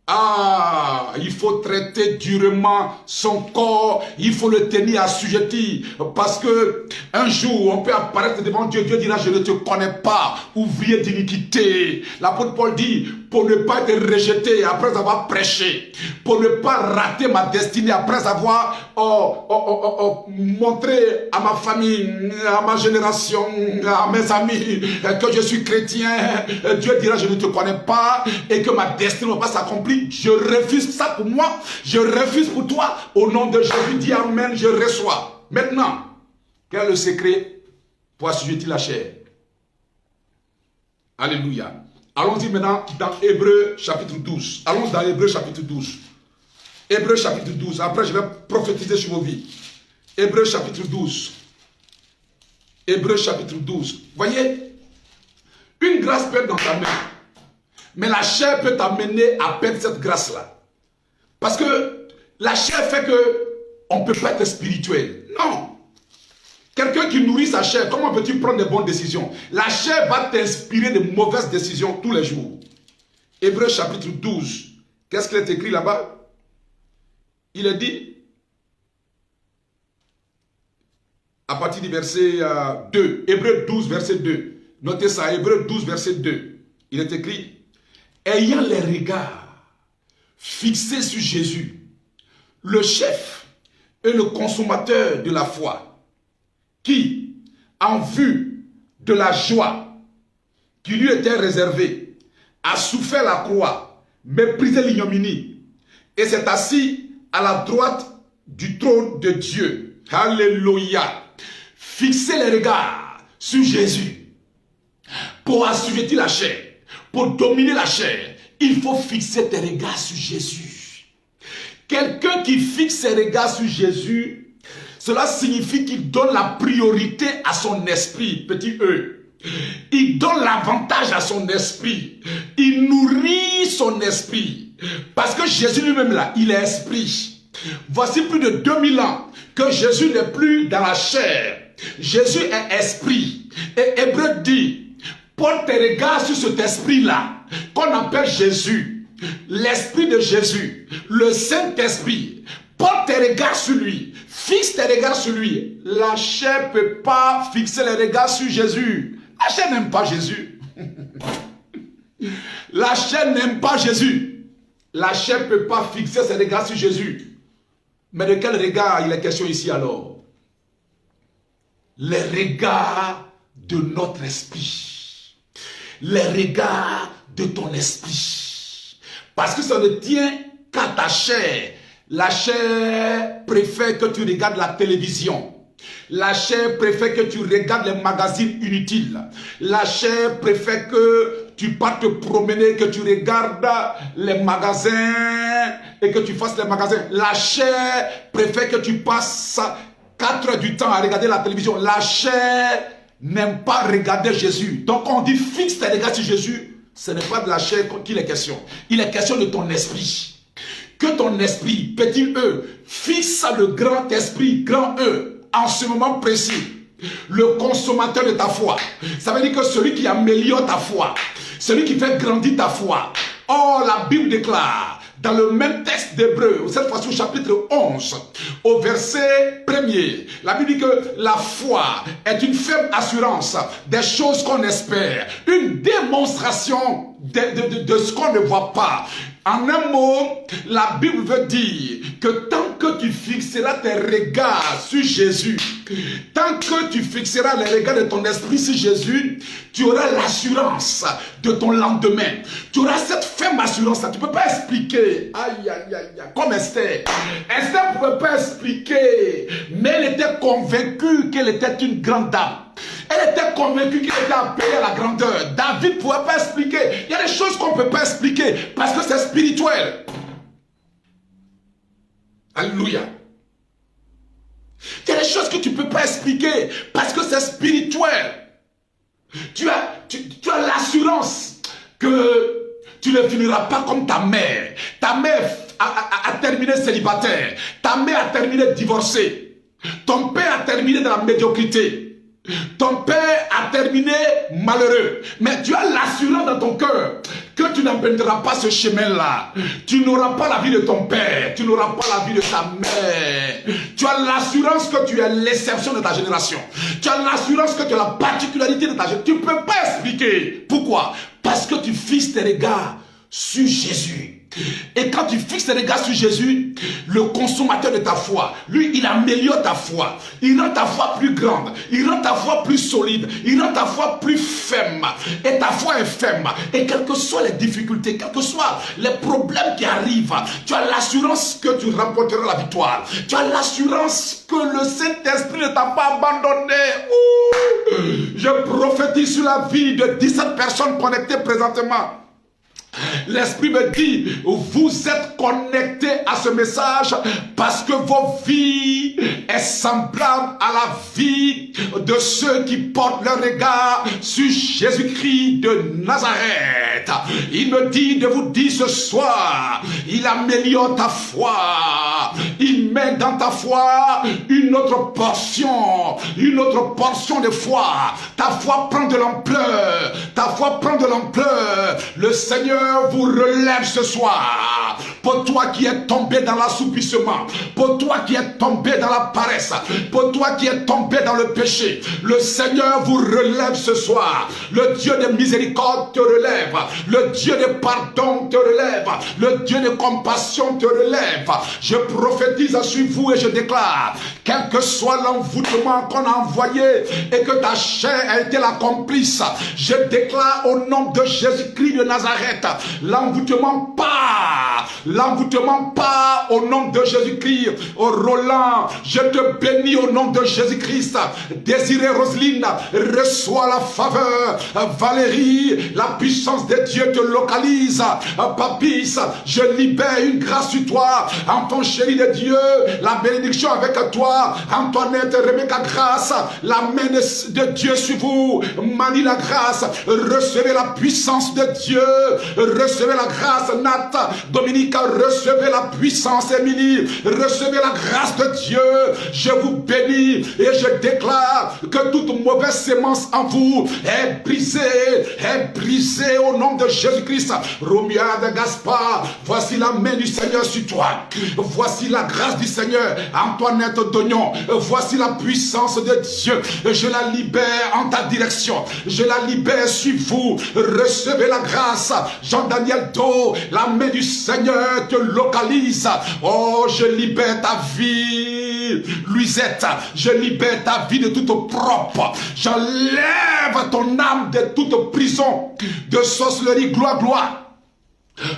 A: Ah, il faut traiter durement son corps, il faut le tenir assujetti, parce que un jour on peut apparaître devant Dieu, Dieu dira je ne te connais pas, ouvrier d'iniquité. L'apôtre Paul dit pour ne pas être rejeté après avoir prêché, pour ne pas rater ma destinée après avoir montré à ma famille, à ma génération, à mes amis que je suis chrétien. Dieu dira je ne te connais pas et que ma destinée ne va pas s'accomplir. Je refuse ça pour moi, je refuse pour toi. Au nom de Jésus, dis amen, je reçois. Maintenant, quel est le secret pour assujettir la chair? Alléluia. Allons-y maintenant dans Hébreux chapitre 12. Allons dans Hébreux chapitre 12. Hébreux chapitre 12. Après, je vais prophétiser sur vos vies. Hébreux chapitre 12. Hébreux chapitre 12. Voyez, une grâce peut être dans ta main. Mais la chair peut t'amener à perdre cette grâce-là. Parce que la chair fait qu'on ne peut pas être spirituel. Non. Quelqu'un qui nourrit sa chair, comment peux-tu prendre de bonnes décisions? La chair va t'inspirer de mauvaises décisions tous les jours. Hébreux chapitre 12. Qu'est-ce qu'il est écrit là-bas? Il est dit, à partir du verset 2, Hébreux 12, verset 2. Notez ça, Hébreux 12, verset 2. Il est écrit, ayant les regards fixés sur Jésus, le chef et le consommateur de la foi, qui, en vue de la joie qui lui était réservée, a souffert la croix, méprisé l'ignominie, et s'est assis à la droite du trône de Dieu. Alléluia. Fixez les regards sur Jésus pour assujettir la chair. Pour dominer la chair, il faut fixer tes regards sur Jésus. Quelqu'un qui fixe ses regards sur Jésus, cela signifie qu'il donne la priorité à son esprit, petit e. Il donne l'avantage à son esprit. Il nourrit son esprit. Parce que Jésus lui-même là, il est esprit. Voici plus de 2000 ans que Jésus n'est plus dans la chair. Jésus est esprit. Et Hébreu dit, porte tes regards sur cet esprit-là, qu'on appelle Jésus, l'esprit de Jésus, le Saint-Esprit. Porte tes regards sur lui, fixe tes regards sur lui. La chair ne peut pas fixer les regards sur Jésus. La chair n'aime pas Jésus. La chair n'aime pas Jésus. La chair ne peut pas fixer ses regards sur Jésus. Mais de quel regard il est question ici alors? Les regards de notre esprit. Les regards de ton esprit. Parce que ça ne tient qu'à ta chair. La chair préfère que tu regardes la télévision. La chair préfère que tu regardes les magazines inutiles. La chair préfère que tu pars te promener, que tu regardes les magasins et que tu fasses les magasins. La chair préfère que tu passes 4 heures du temps à regarder la télévision. La chair n'aime pas regarder Jésus. Donc quand on dit fixe tes regards sur Jésus, ce n'est pas de la chair qu'il est question. Il est question de ton esprit. Que ton esprit, petit E, fixe le grand esprit, grand E, en ce moment précis. Le consommateur de ta foi. Ça veut dire que celui qui améliore ta foi, celui qui fait grandir ta foi. Oh, la Bible déclare, dans le même texte d'Hébreu, cette fois-ci au chapitre 11, au verset 1er, la Bible dit que la foi est une ferme assurance des choses qu'on espère, une démonstration de ce qu'on ne voit pas. En un mot, la Bible veut dire que tant que tu fixeras tes regards sur Jésus, tant que tu fixeras les regards de ton esprit sur Jésus, tu auras l'assurance de ton lendemain. Tu auras cette ferme assurance-là. Tu ne peux pas expliquer. Aïe, aïe, aïe, aïe. Comme Esther. Esther ne pouvait pas expliquer, mais elle était convaincue qu'elle était une grande dame. Elle était convaincue qu'il était appelé à la grandeur. David ne pouvait pas expliquer. Il y a des choses qu'on ne peut pas expliquer parce que c'est spirituel. Alléluia. Il y a des choses que tu ne peux pas expliquer parce que c'est spirituel. Tu as l'assurance que tu ne finiras pas comme ta mère. Ta mère a terminé célibataire. Ta mère a terminé divorcée. Ton père a terminé dans la médiocrité. Ton père a terminé malheureux. Mais tu as l'assurance dans ton cœur que tu n'emprunteras pas ce chemin-là. Tu n'auras pas la vie de ton père. Tu n'auras pas la vie de ta mère. Tu as l'assurance que tu es l'exception de ta génération. Tu as l'assurance que tu as la particularité de ta génération. Tu ne peux pas expliquer. Pourquoi? Parce que tu fixes tes regards sur Jésus. Et quand tu fixes tes regards sur Jésus, le consommateur de ta foi, lui, il améliore ta foi. Il rend ta foi plus grande. Il rend ta foi plus solide. Il rend ta foi plus ferme. Et ta foi est ferme. Et quelles que soient les difficultés, quels que soient les problèmes qui arrivent, tu as l'assurance que tu remporteras la victoire. Tu as l'assurance que le Saint-Esprit ne t'a pas abandonné. Ouh. Je prophétise sur la vie de 17 personnes connectées présentement. L'Esprit me dit, vous êtes connectés à ce message parce que vos vies est semblable à la vie de ceux qui portent leur regard sur Jésus-Christ de Nazareth. Il me dit de vous dire ce soir, il améliore ta foi. Il met dans ta foi une autre portion de foi. Ta foi prend de l'ampleur. Ta foi prend de l'ampleur. Le Seigneur vous relève ce soir. Pour toi qui es tombé dans l'assoupissement, pour toi qui es tombé dans la paresse, pour toi qui es tombé dans le péché, le Seigneur vous relève ce soir. Le Dieu de miséricorde te relève. Le Dieu de pardon te relève. Le Dieu de compassion te relève. Je prophétise sur vous et je déclare, quel que soit l'envoûtement qu'on a envoyé et que ta chair a été la complice, je déclare au nom de Jésus-Christ de Nazareth, l'envoûtement part au nom de Jésus-Christ. Oh Roland, je te bénis au nom de Jésus-Christ. Désiré Roselyne, reçois la faveur. Valérie, la puissance de Dieu te localise. Papis, je libère une grâce sur toi. Anton chéri de Dieu, la bénédiction avec toi. Antoinette, Rebecca, grâce. La main de Dieu sur vous. Manie la grâce. Recevez la puissance de Dieu. Recevez la grâce, Nat. Dominica, recevez la puissance, Émilie. Recevez la grâce de Dieu. Je vous bénis et je déclare que toute mauvaise sémence en vous est brisée au nom de Jésus-Christ. Romia de Gaspard, voici la main du Seigneur sur toi. Voici la grâce du Seigneur. Antoinette Dognon, voici la puissance de Dieu. Je la libère en ta direction. Je la libère sur vous. Recevez la grâce. Jean-Daniel Do, la main du Seigneur te localise. Oh, je libère ta vie. Luisette, je libère ta vie de toute propre. J'enlève ton âme de toute prison de sorcellerie. Gloire, gloire.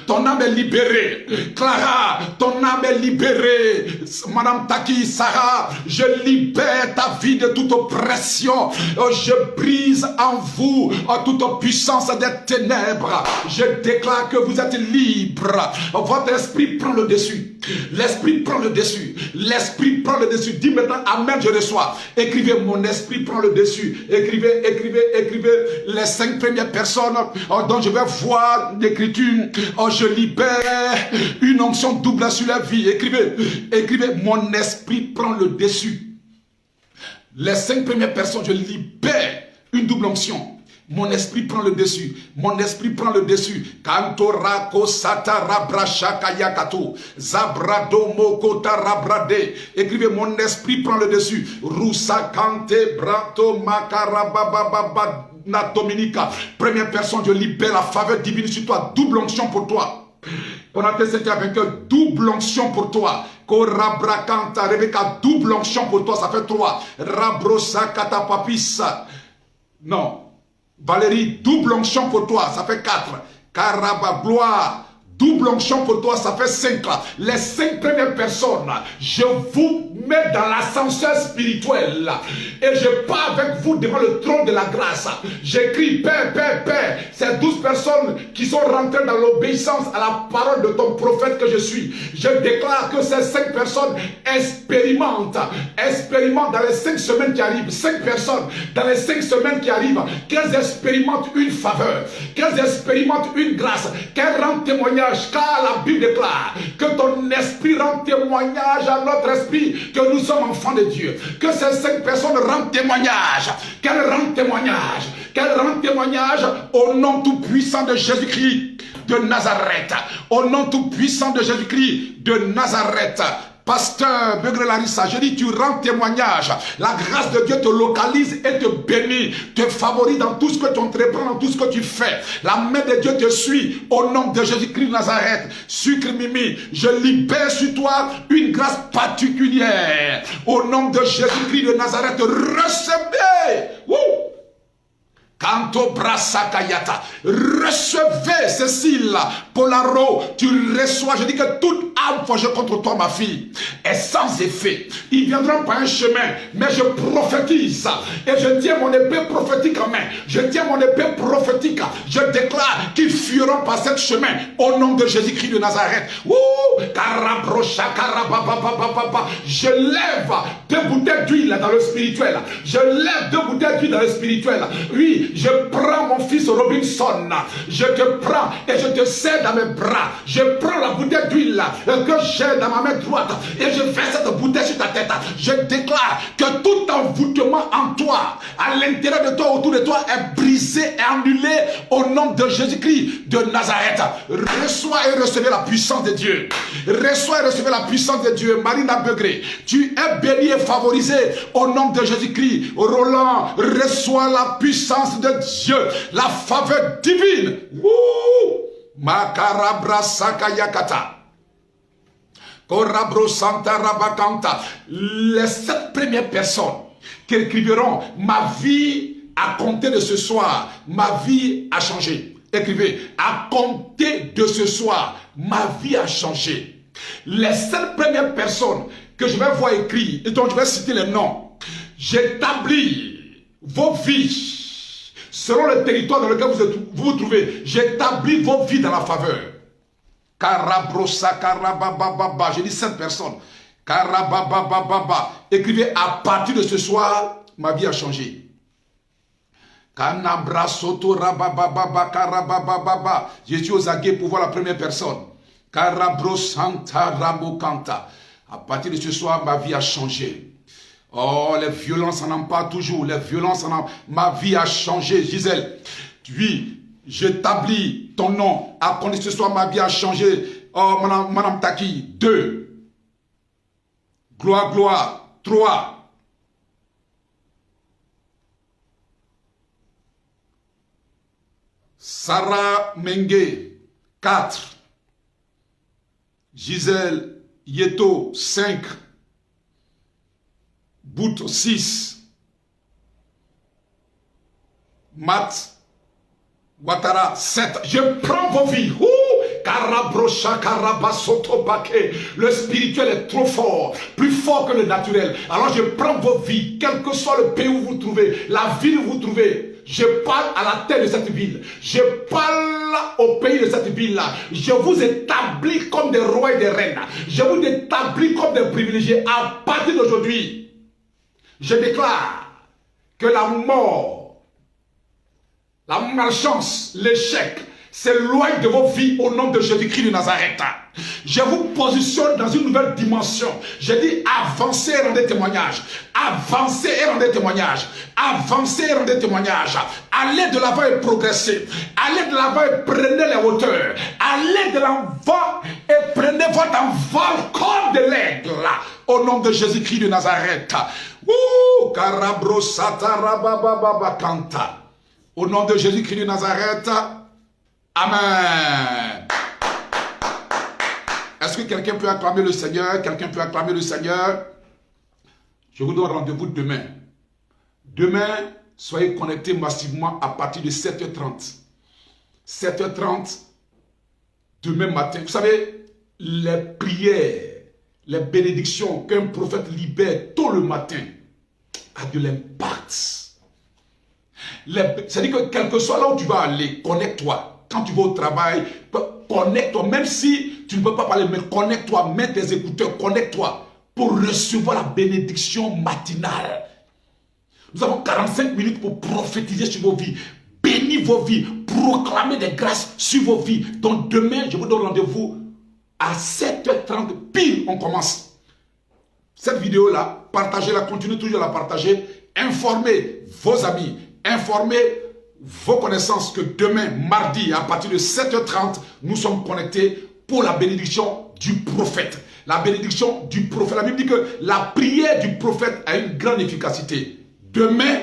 A: Ton âme est libérée. Clara, ton âme est libérée. Madame Taki, Sarah, je libère ta vie de toute oppression. Je brise en vous toute puissance des ténèbres. Je déclare que vous êtes libre. Votre esprit prend le dessus. L'esprit prend le dessus. L'esprit prend le dessus. Dis maintenant, Amen, je reçois. Écrivez, mon esprit prend le dessus. Écrivez, écrivez, écrivez les 5 premières personnes dont je vais voir l'écriture. Oh, je libère une onction double sur la vie. Écrivez, écrivez, mon esprit prend le dessus. Les 5 premières personnes, je libère une double onction. Mon esprit prend le dessus. Mon esprit prend le dessus. Kantorako satarabra-shakayakato. Zabrado-mokota-rabrade. Écrivez, mon esprit prend le dessus. Roussakante brato makarabababa. Dominica. Première personne, je libère la faveur divine sur toi. Double onction pour toi. Pendant que c'était avec un double onction pour toi. Korabrakanta, Rebecca, double onction pour toi. Ça fait 3. Rabrosa katapapisa. Non. Valérie, double onction pour toi. Ça fait 4. Karaba, gloire. Double onction pour toi, ça fait 5 là. Les 5 premières personnes, je vous mets dans l'ascenseur spirituel et je pars avec vous devant le trône de la grâce. J'écris Père, Père, Père. Ces 12 personnes qui sont rentrées dans l'obéissance à la parole de ton prophète que je suis. Je déclare que ces 5 personnes expérimentent dans les 5 semaines qui arrivent. 5 personnes dans les 5 semaines qui arrivent, qu'elles expérimentent une faveur, qu'elles expérimentent une grâce, qu'elles rendent témoignage. Car la Bible déclare que ton esprit rend témoignage à notre esprit que nous sommes enfants de Dieu. Que ces 5 personnes rendent témoignage. Qu'elles rendent témoignage. Qu'elles rendent témoignage au nom tout puissant de Jésus-Christ de Nazareth. Au nom tout puissant de Jésus-Christ de Nazareth. Pasteur Begré Larissa, je dis, tu rends témoignage. La grâce de Dieu te localise et te bénit, te favorise dans tout ce que tu entreprends, dans tout ce que tu fais. La main de Dieu te suit au nom de Jésus-Christ de Nazareth. Sucre Mimi, je libère sur toi une grâce particulière. Au nom de Jésus-Christ de Nazareth, recevez. Wouh! Canto Brasakayata, recevez Cécile Polaro, tu reçois. Je dis que toute âme forgée contre toi, ma fille, est sans effet. Ils viendront par un chemin, mais je prophétise et je tiens mon épée prophétique en main. Je tiens mon épée prophétique. Je déclare qu'ils fuiront par ce chemin au nom de Jésus-Christ de Nazareth. Je lève 2 bouteilles d'huile dans le spirituel. Je lève 2 bouteilles d'huile dans le spirituel. Oui. Je prends mon fils Robinson, je te prends et je te serre dans mes bras. Je prends la bouteille d'huile que j'ai dans ma main droite et je verse cette bouteille sur ta tête. Je déclare que tout envoûtement en toi, à l'intérieur de toi, autour de toi, est brisé et annulé au nom de Jésus-Christ de Nazareth. Reçois et recevez la puissance de Dieu. Reçois et recevez la puissance de Dieu. Marina Begré, tu es béni et favorisé au nom de Jésus-Christ. Roland, reçois la puissance de Dieu, la faveur divine. Makarabra Sakayakata. Korabro Santa Rabakanta. Les 7 premières personnes qui écriveront ma vie à compter de ce soir, ma vie a changé. Écrivez, à compter de ce soir, ma vie a changé. Les 7 premières personnes que je vais voir écrire et dont je vais citer les noms, j'établis vos vies selon le territoire dans lequel vous vous trouvez. J'établis vos vies dans la faveur. Karabrosa, karabababa. J'ai dit 5 personnes. Karabababa. Écrivez, à partir de ce soir, ma vie a changé. Kanabra soto rabababa karabababa. Je suis aux aguets pour voir la première personne. Karabrosanta rabokanta. À partir de ce soir, ma vie a changé. Oh, les violences en ont pas toujours. Les violences en ont... Ma vie a changé, Gisèle. Oui, j'établis ton nom. À condition que ce soit, ma vie a changé. Oh, Madame Taki. 2. Gloire, gloire. 3. Sarah Mengue. 4. Gisèle Yeto. 5. Bout 6. Mat Ouattara 7. Je prends vos vies. Le spirituel est trop fort, plus fort que le naturel. Alors je prends vos vies, quel que soit le pays où vous vous trouvez, la ville où vous vous trouvez. Je parle à la tête de cette ville. Je parle au pays de cette ville-là. Je vous établis comme des rois et des reines. Je vous établis comme des privilégiés. À partir d'aujourd'hui, je déclare que la mort, la malchance, l'échec s'éloigne de vos vies au nom de Jésus-Christ de Nazareth. Je vous positionne dans une nouvelle dimension. Je dis avancez et rendez témoignage. Avancez et rendez témoignage. Avancez et rendez témoignage. Allez de l'avant et progressez. Allez de l'avant et prenez les hauteurs. Allez de l'avant et prenez votre envol comme de l'aigle. Au nom de Jésus-Christ de Nazareth. Au nom de Jésus-Christ de Nazareth. Amen. Est-ce que quelqu'un peut acclamer le Seigneur? Quelqu'un peut acclamer le Seigneur? Je vous donne rendez-vous demain. Demain, soyez connectés massivement à partir de 7h30. 7h30, demain matin. Vous savez, les prières, les bénédictions qu'un prophète libère tôt le matin a de l'impact. C'est-à-dire que quel que soit là où tu vas aller, connecte-toi. Quand tu vas au travail, connecte-toi. Même si tu ne peux pas parler, mais connecte-toi. Mets tes écouteurs, connecte-toi pour recevoir la bénédiction matinale. Nous avons 45 minutes pour prophétiser sur vos vies. Bénir vos vies. Proclamer des grâces sur vos vies. Donc demain, je vous donne rendez-vous à 7h30 pile. On commence. Cette vidéo-là, partagez-la, continuez toujours à la partager. Informez vos amis. Informez vos connaissances que demain, mardi, à partir de 7h30, nous sommes connectés pour la bénédiction du prophète. La bénédiction du prophète. La Bible dit que la prière du prophète a une grande efficacité. Demain,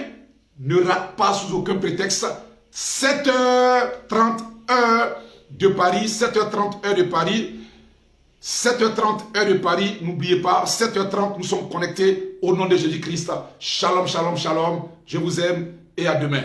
A: ne rate pas sous aucun prétexte. 7h30 heure de Paris, 7h30 heure de Paris, 7h30 heure de Paris, n'oubliez pas, 7h30 nous sommes connectés au nom de Jésus-Christ. Shalom, shalom, shalom, je vous aime et à demain.